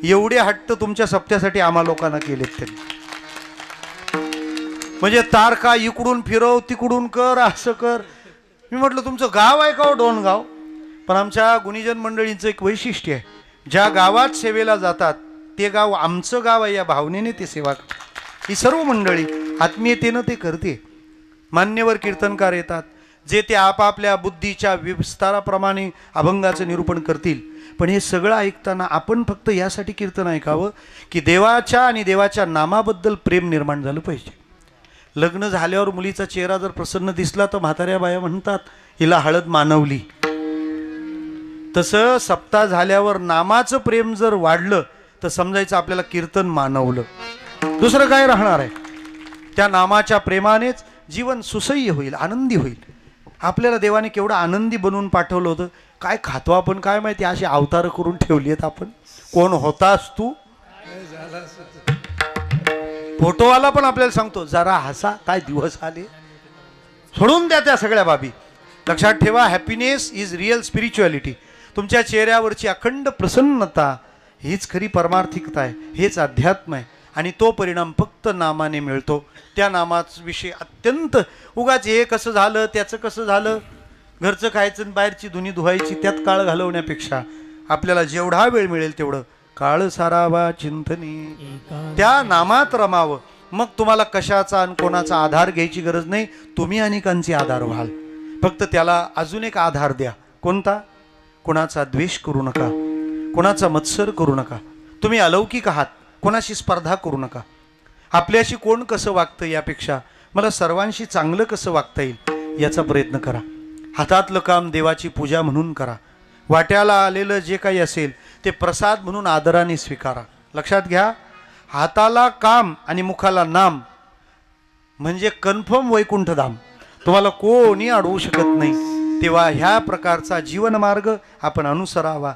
A: एवढे हट्ट तुमच्या सप्त्यासाठी आम्हा लोकांना केलेत त्यांनी. म्हणजे तारखा इकडून फिरव, तिकडून कर, असं कर. मी म्हटलं तुमचं गाव आहे का हो डोणगाव? पण आमच्या गुणीजन मंडळींचं एक वैशिष्ट्य आहे, ज्या गावात सेवेला जातात ते गाव आमचं गाव आहे या भावनेने ते सेवा करतात. ही सर्व मंडळी आत्मीयतेनं ते करते. मान्यवर कीर्तनकार येतात, जे ते आपापल्या बुद्धीच्या विस्ताराप्रमाणे अभंगाचं निरूपण करतील. पण हे सगळं ऐकताना आपण फक्त यासाठी कीर्तन ऐकावं की देवाच्या आणि देवाच्या नामाबद्दल प्रेम निर्माण झालं पाहिजे. लग्न झाल्यावर मुलीचा चेहरा जर प्रसन्न दिसला तर म्हाताऱ्या बाया म्हणतात हिला हळद मानवली. तसं सप्ताह झाल्यावर नामाचं प्रेम जर वाढलं तर समजायचं आपल्याला कीर्तन मानवलं. दुसरं काय राहणार आहे? त्या नामाच्या प्रेमानेच जीवन सुसह्य होईल, आनंदी होईल. आपल्याला देवाने केवढं आनंदी बनवून पाठवलं होतं. काय खातो आपण काय माहिती, अशी अवतार करून ठेवली आहेत आपण. कोण होतास तू? फोटोवाला पण आपल्याला सांगतो जरा हसा, काय दिवस आले. सोडून द्या त्या सगळ्या बाबी. लक्षात ठेवा, हॅपीनेस इज रिअल स्पिरिच्युअलिटी. तुमच्या चेहऱ्यावरची अखंड प्रसन्नता हीच खरी परमार्थिकता आहे, हेच अध्यात्म आहे. आणि तो परिणाम फक्त नामाने मिळतो. त्या नामाचा विषय अत्यंत, उगाच हे कसं झालं त्याचं कसं झालं, घरचं खायचं बाहेरची धुनी धुवायची, त्यात काळ घालवण्यापेक्षा आपल्याला जेवढा वेळ मिळेल तेवढं काळ सारावा चिंतनी, त्या नामात रमावं. मग तुम्हाला कशाचा आणि कोणाचा आधार घ्यायची गरज नाही. तुम्ही अनेकांचे आधार व्हाल. फक्त त्याला अजून एक आधार द्या. कोणता? कोणाचा द्वेष करू नका, कोणाचा मत्सर करू नका. तुम्ही अलौकिक आहात, कोणाशी स्पर्धा करू नका. आपल्याशी कोण कसं वागतं यापेक्षा मला सर्वांशी चांगलं कसं वागता येईल याचा प्रयत्न करा. हातातलं काम देवाची पूजा म्हणून करा. वाट्याला आलेलं जे काही असेल ते प्रसाद म्हणून आदराने स्वीकारा. लक्षात घ्या, हाताला काम आणि मुखाला नाम म्हणजे कन्फर्म वैकुंठधाम. तुम्हाला कोणी अडवू शकत नाही. तेव्हा ह्या प्रकारचा जीवनमार्ग आपण अनुसरावा.